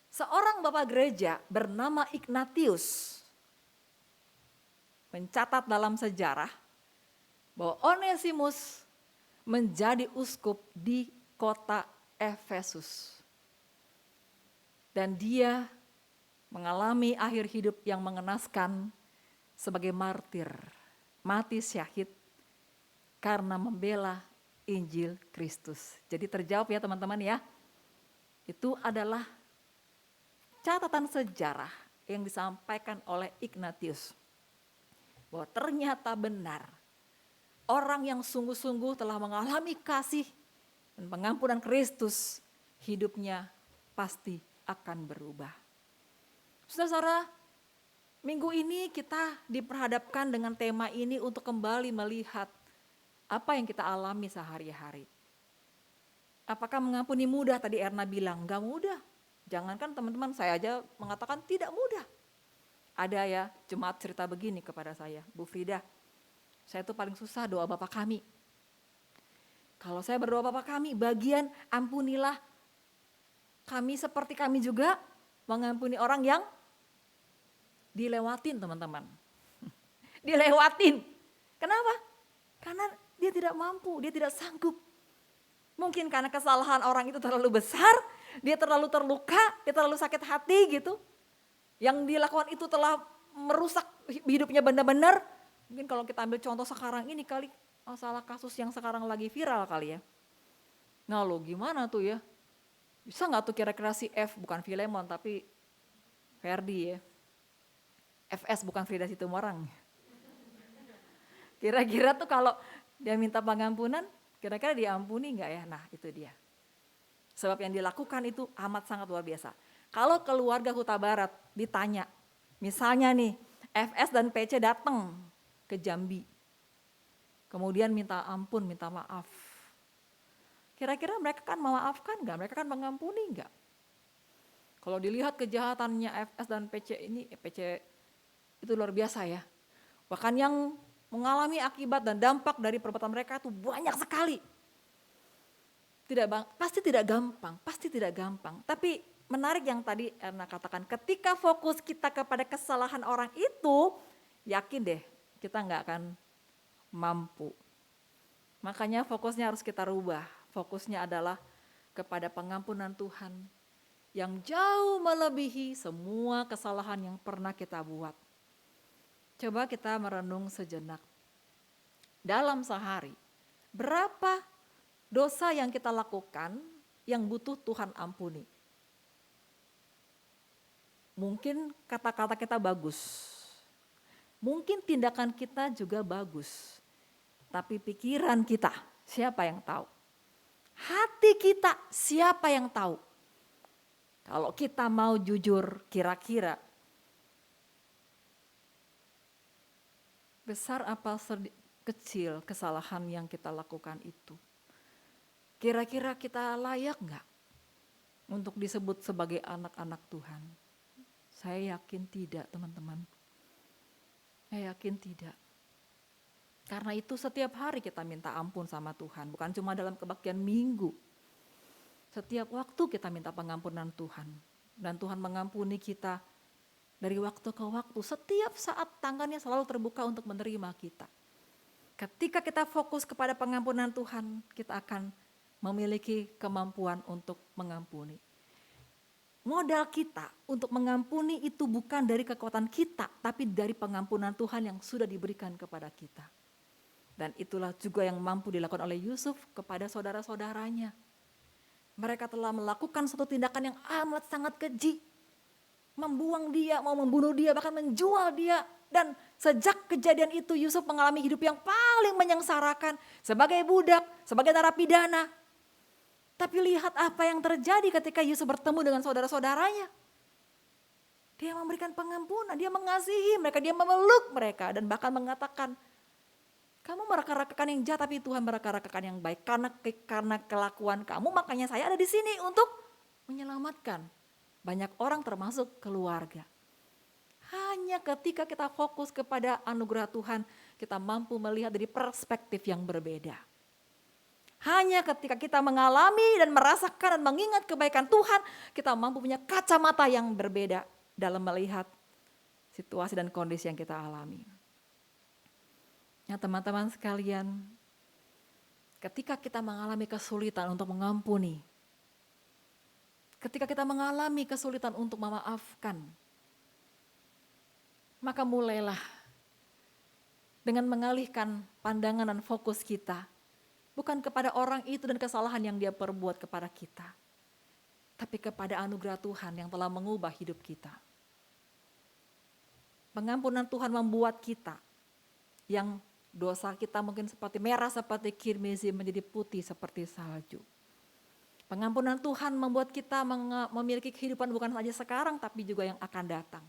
seorang bapak gereja bernama Ignatius mencatat dalam sejarah bahwa Onesimus menjadi uskup di kota Efesus. Dan dia mengalami akhir hidup yang mengenaskan sebagai martir, mati syahid karena membela Injil Kristus. Jadi terjawab ya teman-teman ya. Itu adalah catatan sejarah yang disampaikan oleh Ignatius. Bahwa ternyata benar. Orang yang sungguh-sungguh telah mengalami kasih dan pengampunan Kristus, hidupnya pasti akan berubah. Saudara-saudara, minggu ini kita diperhadapkan dengan tema ini untuk kembali melihat apa yang kita alami sehari-hari. Apakah mengampuni mudah? Tadi Erna bilang, gak mudah. Jangankan teman-teman, saya aja mengatakan tidak mudah. Ada ya jemaat cerita begini kepada saya, Bu Frida, saya tuh paling susah doa Bapa Kami. Kalau saya berdoa Bapa Kami, bagian ampunilah kami seperti kami juga mengampuni orang yang dilewatin, teman-teman. Dilewatin. Kenapa? Karena dia tidak mampu, dia tidak sanggup. Mungkin karena kesalahan orang itu terlalu besar, dia terlalu terluka, dia terlalu sakit hati gitu. Yang dilakukan itu telah merusak hidupnya benar-benar. Mungkin kalau kita ambil contoh sekarang ini kali, masalah kasus yang sekarang lagi viral kali ya. Nah lo gimana tuh ya? Bisa gak tuh kira-kira si F, bukan Filemon tapi Ferdi ya. FS bukan Frida Situmorang. Kira-kira tuh kalau dia minta pengampunan, kira-kira diampuni gak ya? Nah itu dia. Sebab yang dilakukan itu amat sangat luar biasa. Kalau keluarga Huta Barat ditanya, misalnya nih FS dan PC datang ke Jambi, kemudian minta ampun, minta maaf. Kira-kira mereka kan memaafkan nggak? Mereka kan mengampuni nggak? Kalau dilihat kejahatannya FS dan PC ini, PC itu luar biasa ya. Bahkan yang mengalami akibat dan dampak dari perbuatan mereka itu banyak sekali. Pasti tidak gampang. Tapi menarik yang tadi Erna katakan, ketika fokus kita kepada kesalahan orang itu, yakin deh kita nggak akan mampu. Makanya fokusnya harus kita rubah. Fokusnya adalah kepada pengampunan Tuhan yang jauh melebihi semua kesalahan yang pernah kita buat. Coba kita merenung sejenak. Dalam sehari, berapa dosa yang kita lakukan yang butuh Tuhan ampuni? Mungkin kata-kata kita bagus, mungkin tindakan kita juga bagus, tapi pikiran kita siapa yang tahu? Hati kita siapa yang tahu? Kalau kita mau jujur, kira-kira besar apa kecil kesalahan yang kita lakukan itu? Kira-kira kita layak enggak untuk disebut sebagai anak-anak Tuhan? Saya yakin tidak, teman-teman. Saya yakin tidak. Karena itu setiap hari kita minta ampun sama Tuhan, bukan cuma dalam kebaktian minggu. Setiap waktu kita minta pengampunan Tuhan. Dan Tuhan mengampuni kita dari waktu ke waktu. Setiap saat tangannya selalu terbuka untuk menerima kita. Ketika kita fokus kepada pengampunan Tuhan, kita akan memiliki kemampuan untuk mengampuni. Modal kita untuk mengampuni itu bukan dari kekuatan kita, tapi dari pengampunan Tuhan yang sudah diberikan kepada kita. Dan itulah juga yang mampu dilakukan oleh Yusuf kepada saudara-saudaranya. Mereka telah melakukan satu tindakan yang amat sangat keji. Membuang dia, mau membunuh dia, bahkan menjual dia. Dan sejak kejadian itu Yusuf mengalami hidup yang paling menyengsarakan sebagai budak, sebagai narapidana. Tapi lihat apa yang terjadi ketika Yusuf bertemu dengan saudara-saudaranya. Dia memberikan pengampunan, dia mengasihi mereka, dia memeluk mereka dan bahkan mengatakan, kamu meraka-rakakan yang jahat tapi Tuhan meraka-rakakan yang baik. Karena kelakuan kamu makanya saya ada di sini untuk menyelamatkan banyak orang termasuk keluarga. Hanya ketika kita fokus kepada anugerah Tuhan, kita mampu melihat dari perspektif yang berbeda. Hanya ketika kita mengalami dan merasakan dan mengingat kebaikan Tuhan, kita mampu punya kacamata yang berbeda dalam melihat situasi dan kondisi yang kita alami. Ya teman-teman sekalian, ketika kita mengalami kesulitan untuk mengampuni, ketika kita mengalami kesulitan untuk memaafkan, maka mulailah dengan mengalihkan pandangan dan fokus kita bukan kepada orang itu dan kesalahan yang dia perbuat kepada kita, tapi kepada anugerah Tuhan yang telah mengubah hidup kita. Pengampunan Tuhan membuat kita yang dosa kita mungkin seperti merah seperti kirmizi menjadi putih seperti salju. Pengampunan Tuhan membuat kita memiliki kehidupan bukan saja sekarang tapi juga yang akan datang.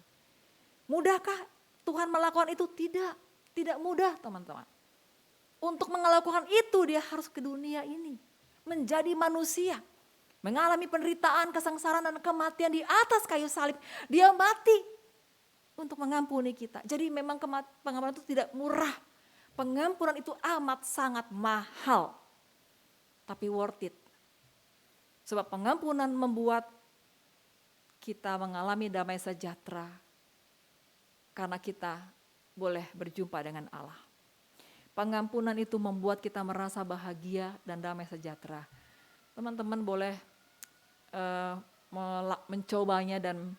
Mudahkah Tuhan melakukan itu? Tidak mudah teman-teman. Untuk melakukan itu dia harus ke dunia ini. Menjadi manusia. Mengalami penderitaan, kesengsaraan dan kematian di atas kayu salib. Dia mati. untuk mengampuni kita. Jadi memang pengampunan itu tidak murah. Pengampunan itu amat sangat mahal. Tapi worth it. Sebab pengampunan membuat kita mengalami damai sejahtera. Karena kita boleh berjumpa dengan Allah. Pengampunan itu membuat kita merasa bahagia dan damai sejahtera. Teman-teman boleh mencobanya dan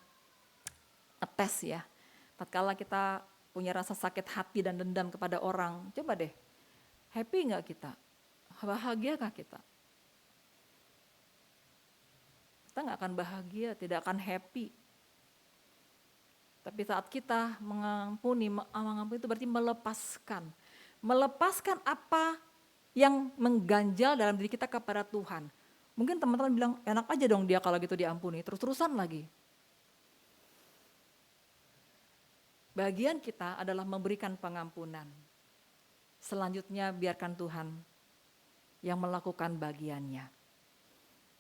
ngetes ya. Tatkala kita punya rasa sakit hati dan dendam kepada orang, coba deh, happy gak kita? Bahagia gak kita? Kita gak akan bahagia, tidak akan happy. Tapi saat kita mengampuni itu berarti melepaskan. Melepaskan apa yang mengganjal dalam diri kita kepada Tuhan. Mungkin teman-teman bilang, enak aja dong dia kalau gitu diampuni, terus-terusan lagi. Bagian kita adalah memberikan pengampunan. Selanjutnya biarkan Tuhan yang melakukan bagiannya.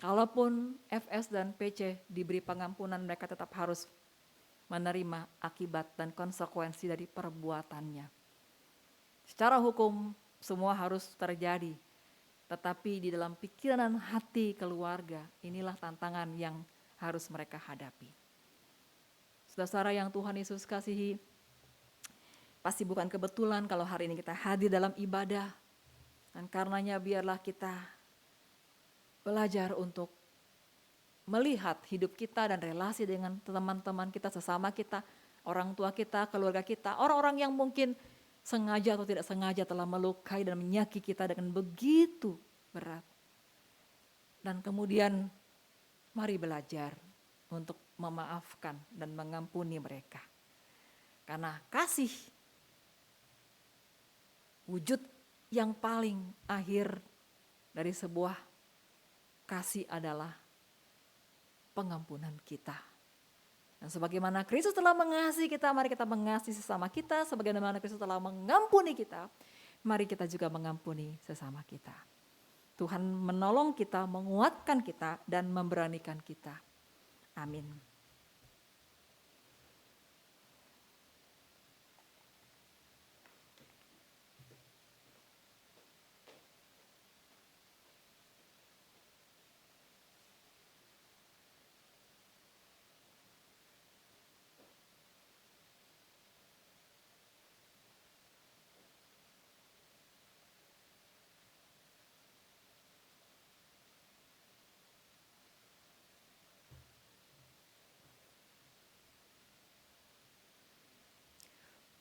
Kalaupun FS dan PC diberi pengampunan, mereka tetap harus menerima akibat dan konsekuensi dari perbuatannya. Secara hukum semua harus terjadi, tetapi di dalam pikiran dan hati keluarga, inilah tantangan yang harus mereka hadapi. Saudara-saudara yang Tuhan Yesus kasihi, pasti bukan kebetulan kalau hari ini kita hadir dalam ibadah, dan karenanya biarlah kita belajar untuk melihat hidup kita dan relasi dengan teman-teman kita, sesama kita, orang tua kita, keluarga kita, orang-orang yang mungkin sengaja atau tidak sengaja telah melukai dan menyakiti kita dengan begitu berat. Dan kemudian mari belajar untuk memaafkan dan mengampuni mereka. Karena kasih wujud yang paling akhir dari sebuah kasih adalah pengampunan kita. Dan sebagaimana Kristus telah mengasihi kita, mari kita mengasihi sesama kita. Sebagaimana Kristus telah mengampuni kita, mari kita juga mengampuni sesama kita. Tuhan menolong kita, menguatkan kita, dan memberanikan kita. Amin.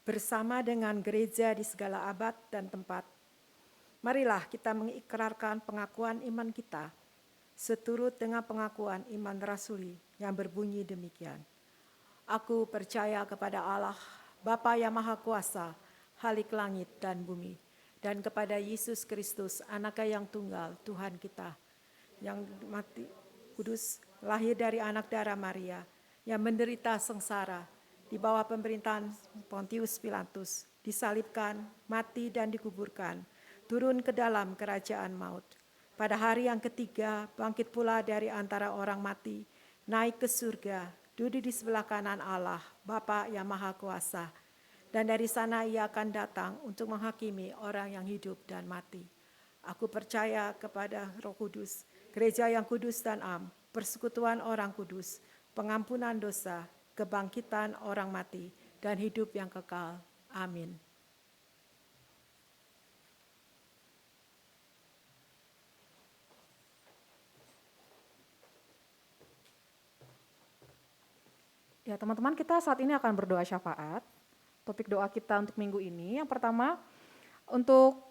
Bersama dengan gereja di segala abad dan tempat, marilah kita mengikrarkan pengakuan iman kita, seturut dengan pengakuan iman rasuli yang berbunyi demikian. Aku percaya kepada Allah, Bapa yang Maha Kuasa, Khalik langit dan bumi, dan kepada Yesus Kristus, Anaknya yang tunggal, Tuhan kita, yang mati kudus, lahir dari anak darah Maria, yang menderita sengsara, di bawah pemerintahan Pontius Pilatus, disalibkan, mati dan dikuburkan, turun ke dalam kerajaan maut. Pada hari yang ketiga, bangkit pula dari antara orang mati, naik ke surga, duduk di sebelah kanan Allah, Bapa yang Maha Kuasa. Dan dari sana ia akan datang untuk menghakimi orang yang hidup dan mati. Aku percaya kepada Roh Kudus, gereja yang kudus dan am, persekutuan orang kudus, pengampunan dosa, kebangkitan orang mati, dan hidup yang kekal. Amin. Ya teman-teman, kita saat ini akan berdoa syafaat. Topik doa kita untuk minggu ini, yang pertama untuk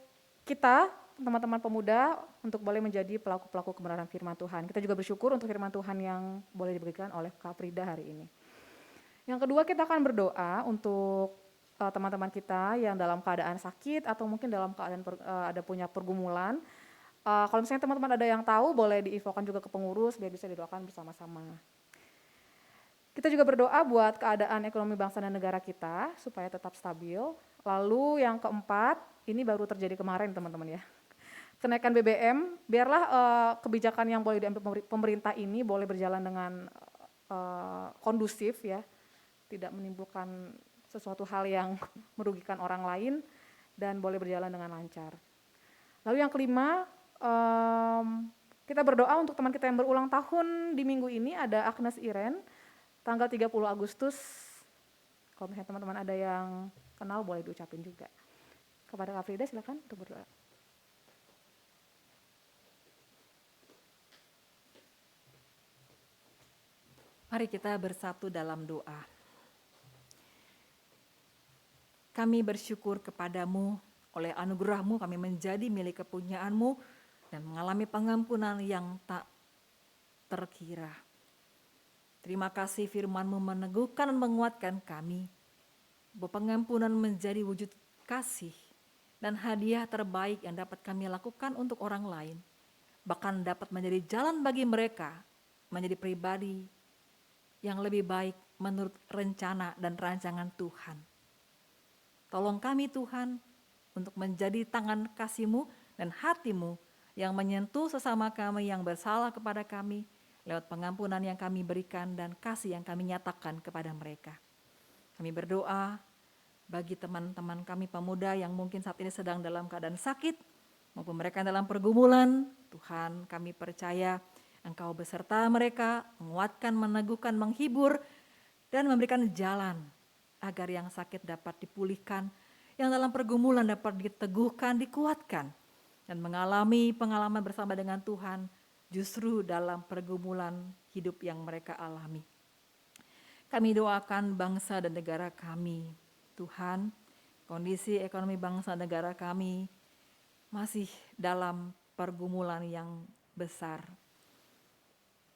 kita, teman-teman pemuda, untuk boleh menjadi pelaku-pelaku kebenaran firman Tuhan. Kita juga bersyukur untuk firman Tuhan yang boleh diberikan oleh Kak Frida hari ini. Yang kedua, kita akan berdoa untuk teman-teman kita yang dalam keadaan sakit atau mungkin dalam keadaan ada punya pergumulan. Kalau misalnya teman-teman ada yang tahu, boleh diinfokan juga ke pengurus biar bisa didoakan bersama-sama. Kita juga berdoa buat keadaan ekonomi bangsa dan negara kita supaya tetap stabil. Lalu yang keempat, ini baru terjadi kemarin teman-teman ya. Kenaikan BBM, biarlah kebijakan yang boleh diambil pemerintah ini boleh berjalan dengan kondusif ya. tidak menimbulkan sesuatu hal yang merugikan orang lain, dan boleh berjalan dengan lancar. Lalu yang kelima, kita berdoa untuk teman kita yang berulang tahun di minggu ini, ada Agnes Iren, tanggal 30 Agustus. Kalau misalnya teman-teman ada yang kenal boleh diucapin juga. Kepada Kak Frida silakan untuk berdoa. Mari kita bersatu dalam doa. Kami bersyukur kepadamu, oleh anugerah-Mu kami menjadi milik kepunyaan-Mu dan mengalami pengampunan yang tak terkira. Terima kasih firman-Mu meneguhkan dan menguatkan kami, bahwa pengampunan menjadi wujud kasih dan hadiah terbaik yang dapat kami lakukan untuk orang lain, bahkan dapat menjadi jalan bagi mereka menjadi pribadi yang lebih baik menurut rencana dan rancangan Tuhan. Tolong kami Tuhan untuk menjadi tangan kasih-Mu dan hati-Mu yang menyentuh sesama kami yang bersalah kepada kami lewat pengampunan yang kami berikan dan kasih yang kami nyatakan kepada mereka. Kami berdoa bagi teman-teman kami pemuda yang mungkin saat ini sedang dalam keadaan sakit maupun mereka dalam pergumulan. Tuhan, kami percaya Engkau beserta mereka, menguatkan, meneguhkan, menghibur, dan memberikan jalan agar yang sakit dapat dipulihkan, yang dalam pergumulan dapat diteguhkan, dikuatkan, dan mengalami pengalaman bersama dengan Tuhan justru dalam pergumulan hidup yang mereka alami. Kami doakan bangsa dan negara kami. Tuhan, kondisi ekonomi bangsa dan negara kami masih dalam pergumulan yang besar.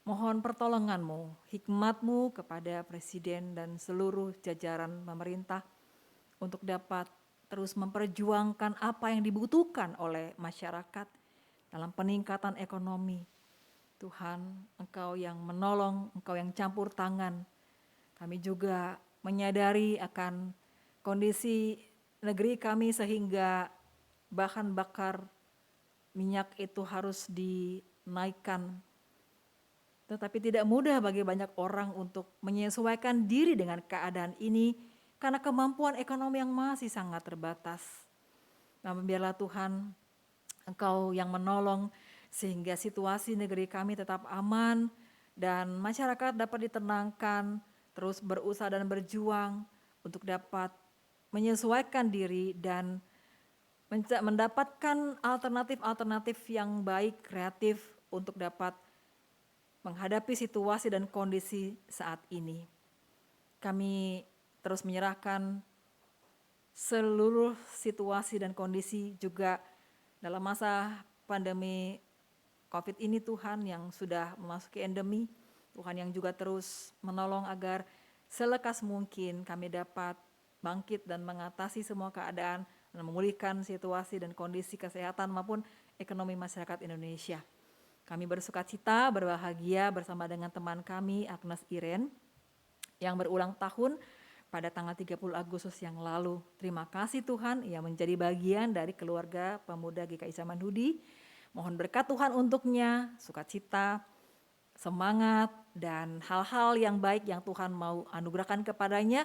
Mohon pertolongan-Mu, hikmat-Mu kepada Presiden dan seluruh jajaran pemerintah untuk dapat terus memperjuangkan apa yang dibutuhkan oleh masyarakat dalam peningkatan ekonomi. Tuhan, Engkau yang menolong, Engkau yang campur tangan. Kami juga menyadari akan kondisi negeri kami sehingga bahan bakar minyak itu harus dinaikkan. Tetapi tidak mudah bagi banyak orang untuk menyesuaikan diri dengan keadaan ini karena kemampuan ekonomi yang masih sangat terbatas. Namun biarlah Tuhan, Engkau yang menolong sehingga situasi negeri kami tetap aman dan masyarakat dapat ditenangkan, terus berusaha dan berjuang untuk dapat menyesuaikan diri dan mendapatkan alternatif-alternatif yang baik, kreatif untuk dapat menghadapi situasi dan kondisi saat ini. Kami terus menyerahkan seluruh situasi dan kondisi juga dalam masa pandemi COVID ini Tuhan yang sudah memasuki endemi. Tuhan yang juga terus menolong agar selekas mungkin kami dapat bangkit dan mengatasi semua keadaan dan memulihkan situasi dan kondisi kesehatan maupun ekonomi masyarakat Indonesia. Kami bersukacita, berbahagia bersama dengan teman kami Agnes Iren yang berulang tahun pada tanggal 30 Agustus yang lalu. Terima kasih Tuhan, ia menjadi bagian dari keluarga pemuda GKI Samanhudi. Mohon berkat Tuhan untuknya, sukacita, semangat, dan hal-hal yang baik yang Tuhan mau anugerahkan kepadanya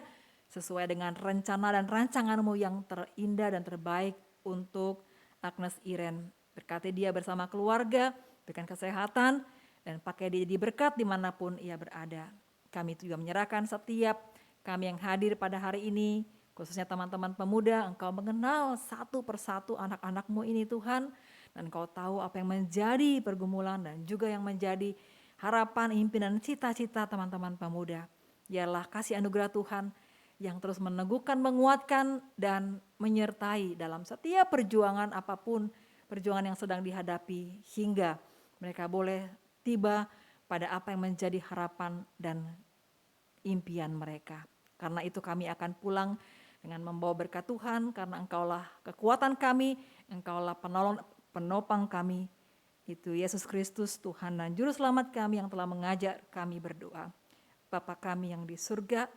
sesuai dengan rencana dan rancangan-Mu yang terindah dan terbaik untuk Agnes Iren. Berkati dia bersama keluarga, berikan kesehatan, dan pakai dia jadi berkat dimanapun ia berada. Kami juga menyerahkan setiap kami yang hadir pada hari ini, khususnya teman-teman pemuda, Engkau mengenal satu persatu anak-anak-Mu ini Tuhan, dan Engkau tahu apa yang menjadi pergumulan dan juga yang menjadi harapan, impian, dan cita-cita teman-teman pemuda. Biarlah kasih anugerah Tuhan yang terus meneguhkan, menguatkan, dan menyertai dalam setiap perjuangan apapun, perjuangan yang sedang dihadapi, hingga mereka boleh tiba pada apa yang menjadi harapan dan impian mereka. Karena itu kami akan pulang dengan membawa berkat Tuhan, karena Engkaulah kekuatan kami, Engkaulah penolong, penopang kami. Itu Yesus Kristus Tuhan dan Juru Selamat kami yang telah mengajar kami berdoa. Bapa kami yang di surga,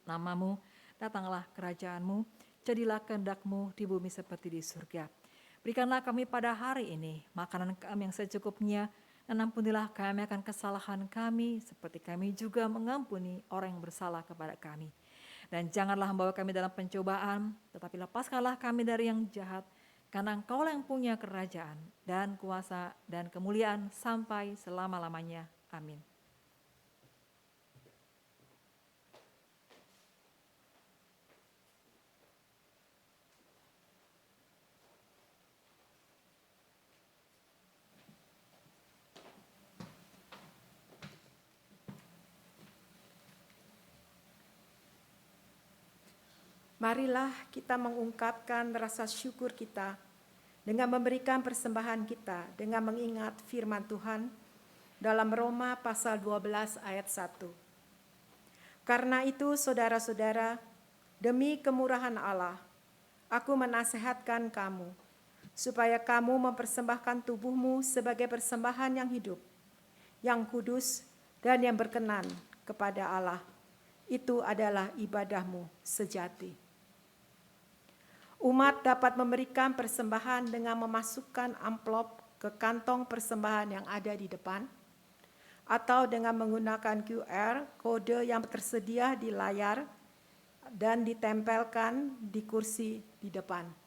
Nama-Mu, datanglah kerajaan-Mu, jadilah kehendak-Mu di bumi seperti di surga. Berikanlah kami pada hari ini makanan kami yang secukupnya, Dan ampunilah kami akan kesalahan kami, seperti kami juga mengampuni orang yang bersalah kepada kami. Dan janganlah membawa kami dalam pencobaan, tetapi lepaskanlah kami dari yang jahat, karena Engkau yang punya kerajaan dan kuasa dan kemuliaan sampai selama-lamanya. Amin. Marilah kita mengungkapkan rasa syukur kita dengan memberikan persembahan kita dengan mengingat firman Tuhan dalam Roma pasal 12 ayat 1. Karena itu saudara-saudara, demi kemurahan Allah, aku menasehatkan kamu supaya kamu mempersembahkan tubuhmu sebagai persembahan yang hidup, yang kudus dan yang berkenan kepada Allah. Itu adalah ibadahmu sejati. Umat dapat memberikan persembahan dengan memasukkan amplop ke kantong persembahan yang ada di depan, atau dengan menggunakan QR, kode yang tersedia di layar dan ditempelkan di kursi di depan.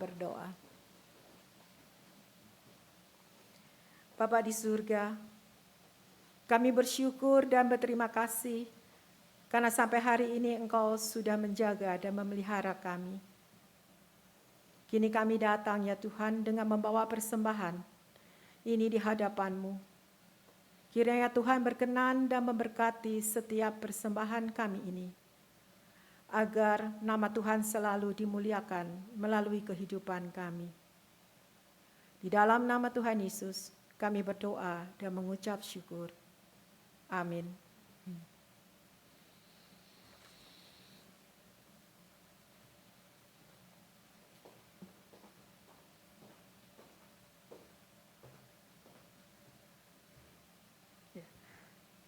berdoa. Bapa di surga, kami bersyukur dan berterima kasih karena sampai hari ini Engkau sudah menjaga dan memelihara kami. Kini kami datang ya Tuhan dengan membawa persembahan ini di hadapan-Mu. Kiranya Tuhan berkenan dan memberkati setiap persembahan kami ini, agar nama Tuhan selalu dimuliakan melalui kehidupan kami. Di dalam nama Tuhan Yesus, kami berdoa dan mengucap syukur. Amin.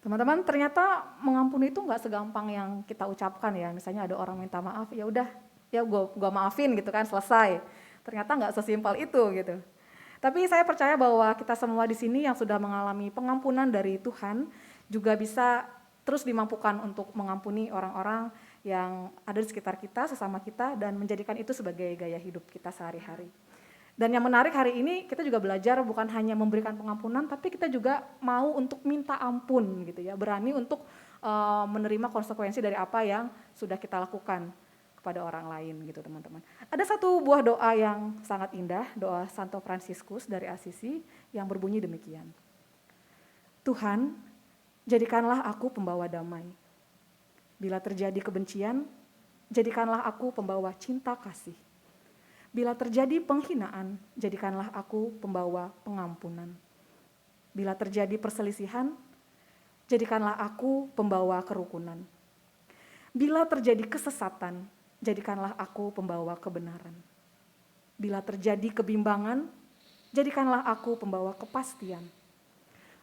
Teman-teman, ternyata mengampuni itu nggak segampang yang kita ucapkan ya. Misalnya ada orang minta maaf, ya udah, ya gua maafin gitu kan, selesai. Ternyata nggak sesimpel itu gitu. Tapi saya percaya bahwa kita semua di sini yang sudah mengalami pengampunan dari Tuhan juga bisa terus dimampukan untuk mengampuni orang-orang yang ada di sekitar kita, sesama kita, dan menjadikan itu sebagai gaya hidup kita sehari-hari. Dan yang menarik hari ini kita juga belajar bukan hanya memberikan pengampunan, tapi kita juga mau untuk minta ampun gitu ya, berani untuk menerima konsekuensi dari apa yang sudah kita lakukan kepada orang lain gitu teman-teman. Ada satu buah doa yang sangat indah, doa Santo Fransiskus dari Assisi yang berbunyi demikian. Tuhan, jadikanlah aku pembawa damai. Bila terjadi kebencian, jadikanlah aku pembawa cinta kasih. Bila terjadi penghinaan, jadikanlah aku pembawa pengampunan. Bila terjadi perselisihan, jadikanlah aku pembawa kerukunan. Bila terjadi kesesatan, jadikanlah aku pembawa kebenaran. Bila terjadi kebimbangan, jadikanlah aku pembawa kepastian.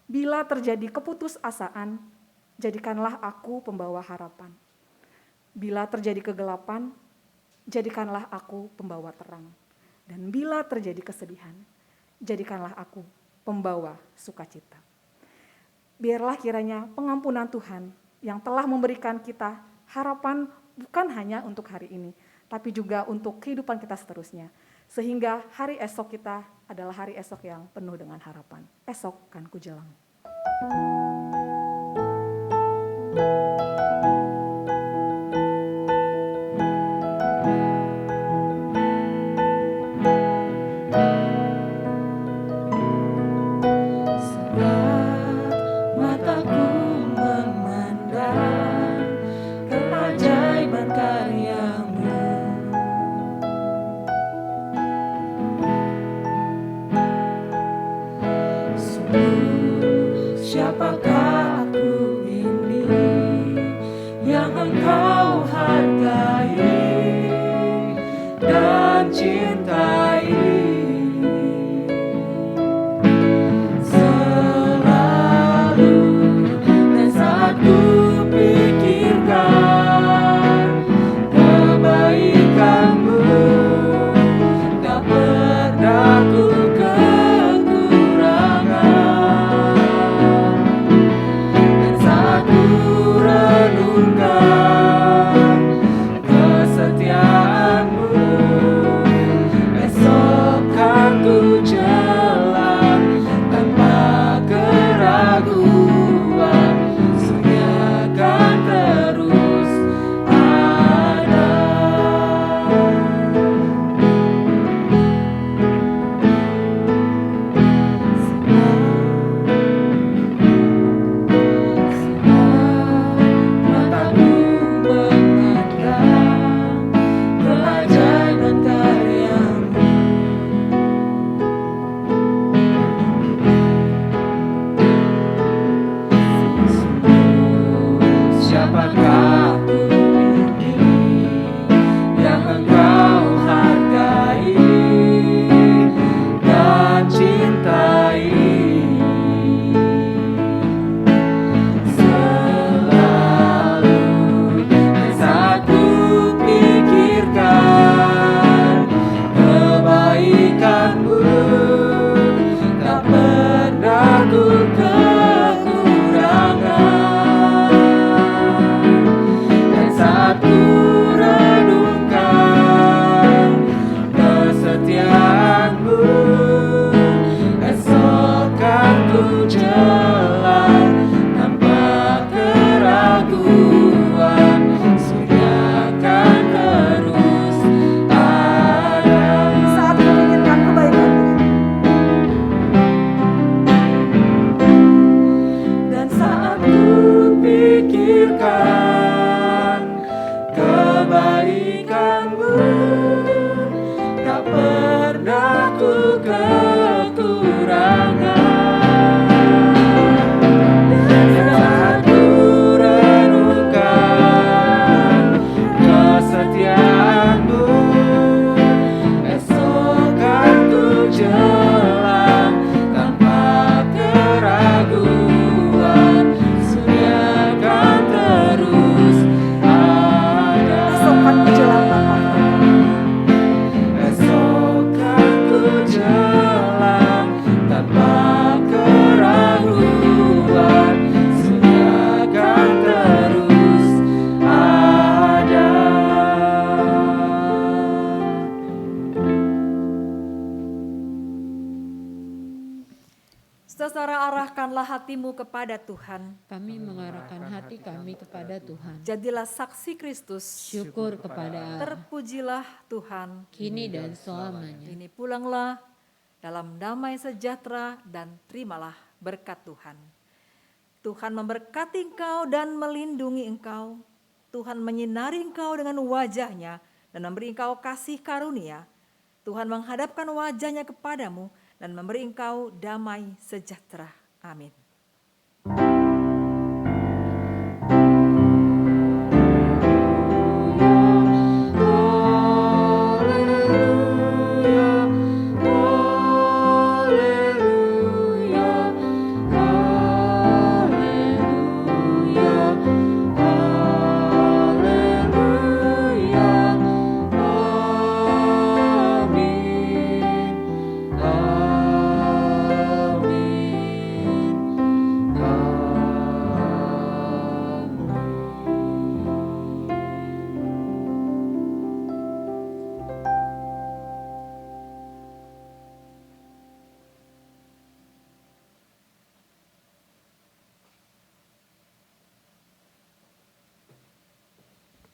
Bila terjadi keputusasaan, jadikanlah aku pembawa harapan. Bila terjadi kegelapan, jadikanlah aku pembawa terang. Dan bila terjadi kesedihan, jadikanlah aku pembawa sukacita. Biarlah kiranya pengampunan Tuhan yang telah memberikan kita harapan bukan hanya untuk hari ini, tapi juga untuk kehidupan kita seterusnya. Sehingga hari esok kita adalah hari esok yang penuh dengan harapan. Esok kan kujelang. Mataku memandang keajaiban karya-Mu. Sungguh, siapakah aku ini yang Engkau hargai dan cintai? Ku pikirkan kebaikan-Mu, tak pernah ku kekurangan. Saudara, arahkanlah hatimu kepada Tuhan. Kami mengarahkan hati kami kepada Tuhan. Jadilah saksi Kristus. Syukur kepada Allah, Terpujilah Tuhan. kini dan selamanya. Ini pulanglah dalam damai sejahtera dan terimalah berkat Tuhan. Tuhan memberkati engkau dan melindungi engkau. Tuhan menyinari engkau dengan wajahnya dan memberi engkau kasih karunia. Tuhan menghadapkan wajahnya kepadamu dan memberi engkau damai sejahtera. Amin.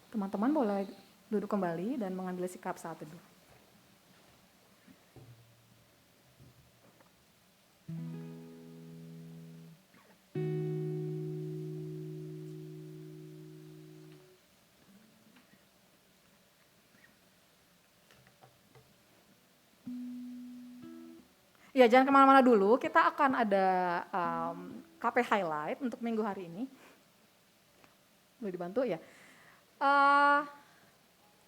Teman-teman boleh duduk kembali dan mengambil sikap saat teduh. Ya, jangan kemana-mana dulu, kita akan ada KP highlight untuk minggu hari ini. Boleh dibantu ya?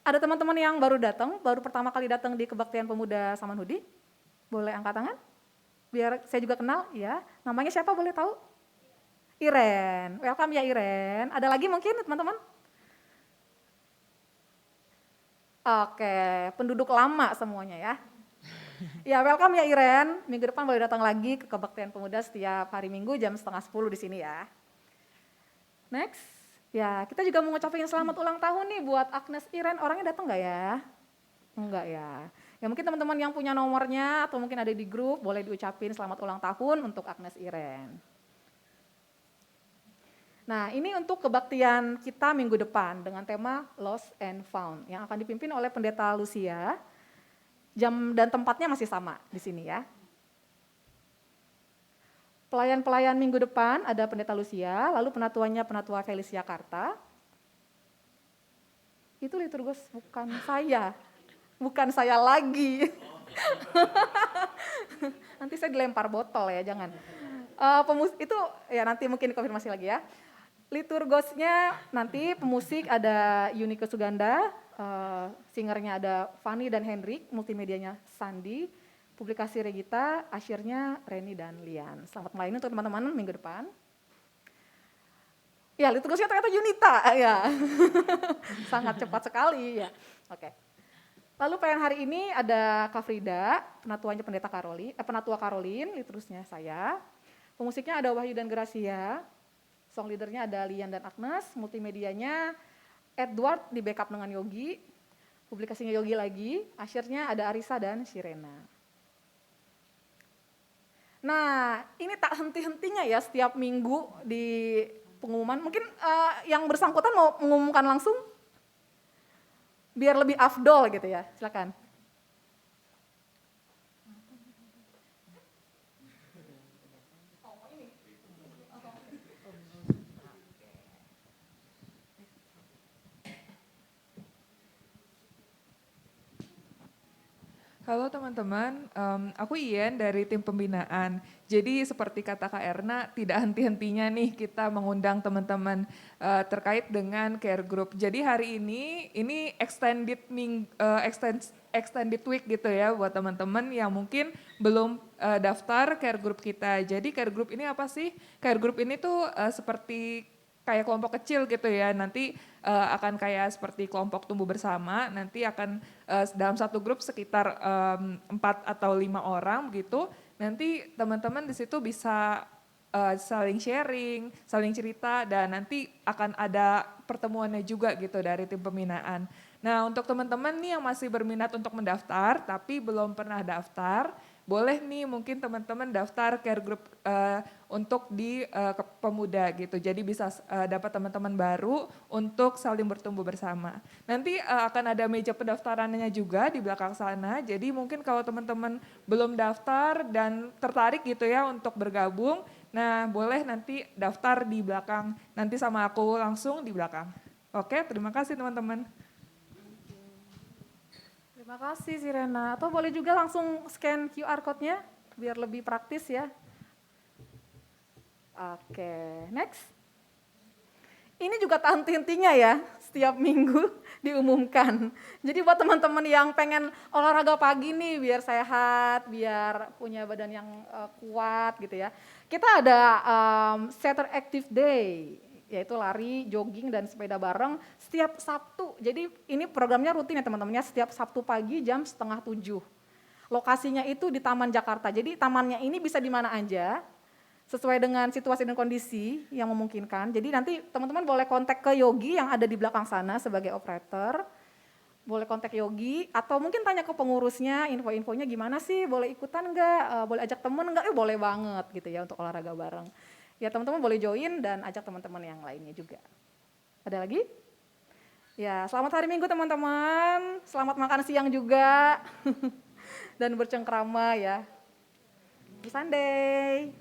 Ada teman-teman yang baru datang, baru pertama kali datang di Kebaktian Pemuda Samanhudi? Boleh angkat tangan? Biar saya juga kenal, ya. Namanya siapa boleh tahu? Iren, welcome ya Iren. Ada lagi mungkin teman-teman? Oke, penduduk lama semuanya ya. Ya, welcome ya Iren. Minggu depan boleh datang lagi ke Kebaktian Pemuda setiap hari Minggu jam 9:30 di sini ya. Next, ya kita juga mau ngucapin selamat ulang tahun nih buat Agnes Iren. Orangnya datang nggak ya? Enggak ya. Ya mungkin teman-teman yang punya nomornya atau mungkin ada di grup boleh diucapin selamat ulang tahun untuk Agnes Iren. Nah, ini untuk kebaktian kita minggu depan dengan tema Lost and Found yang akan dipimpin oleh Pendeta Lucia. Jam dan tempatnya masih sama di sini ya. Pelayan-pelayan minggu depan ada Pendeta Lucia, lalu penatuannya Penatua Felicia Karta. Itu liturgos bukan saya lagi. Nanti saya dilempar botol ya, jangan. Itu ya nanti mungkin konfirmasi lagi ya. Liturgosnya nanti pemusik ada Yunike Suganda, singernya ada Fanny dan Hendrik, multimedianya Sandi, publikasi Regita, asyirnya Reni dan Lian. Selamat melayani untuk teman-teman minggu depan. Ya, liturgosnya ternyata Yunita ya. Sangat cepat sekali ya. Oke. Lalu perayaan hari ini ada Kak Frida, penatuannya Penatua Karolin, liturgosnya saya. Pemusiknya ada Wahyu dan Gracia. Song leadernya ada Lian dan Agnes, multimedianya Edward di backup dengan Yogi, publikasinya Yogi lagi, asyirnya ada Arisa dan Shirena. Nah, ini tak henti-hentinya ya setiap minggu di pengumuman. Mungkin yang bersangkutan mau mengumumkan langsung, biar lebih afdol gitu ya, silakan. Halo teman-teman, aku Ian dari tim pembinaan. Jadi seperti kata Kak Erna, tidak henti-hentinya nih kita mengundang teman-teman terkait dengan care group. Jadi hari ini extended week gitu ya buat teman-teman yang mungkin belum daftar care group kita. Jadi care group ini apa sih? Care group ini tuh seperti kayak kelompok kecil gitu ya, nanti akan kayak seperti kelompok tumbuh bersama, nanti akan dalam satu grup sekitar 4 atau 5 orang gitu, nanti teman-teman di situ bisa saling sharing, saling cerita, dan nanti akan ada pertemuannya juga gitu dari tim pembinaan. Nah untuk teman-teman nih yang masih berminat untuk mendaftar tapi belum pernah daftar, boleh nih mungkin teman-teman daftar care group untuk di pemuda gitu. Jadi bisa dapat teman-teman baru untuk saling bertumbuh bersama. Nanti akan ada meja pendaftarannya juga di belakang sana. Jadi mungkin kalau teman-teman belum daftar dan tertarik gitu ya untuk bergabung, nah boleh nanti daftar di belakang. Nanti sama aku langsung di belakang. Oke, terima kasih teman-teman. Terima kasih Sirena. Atau boleh juga langsung scan QR code-nya biar lebih praktis ya. Oke, next. Ini juga tahun intinya ya, setiap minggu diumumkan. Jadi buat teman-teman yang pengen olahraga pagi nih biar sehat, biar punya badan yang kuat gitu ya. Kita ada Saturday Active Day, yaitu lari, jogging, dan sepeda bareng setiap Sabtu. Jadi ini programnya rutin ya teman-temannya, setiap Sabtu pagi jam 6:30. Lokasinya itu di Taman Jakarta, jadi tamannya ini bisa di mana aja, sesuai dengan situasi dan kondisi yang memungkinkan. Jadi nanti teman-teman boleh kontak ke Yogi yang ada di belakang sana sebagai operator, boleh kontak Yogi, atau mungkin tanya ke pengurusnya, info-infonya gimana sih, boleh ikutan nggak, boleh ajak temen nggak, boleh banget gitu ya untuk olahraga bareng. Ya teman-teman boleh join dan ajak teman-teman yang lainnya juga. Ada lagi? Ya selamat hari Minggu teman-teman, selamat makan siang juga dan bercengkrama ya. Happy Sunday.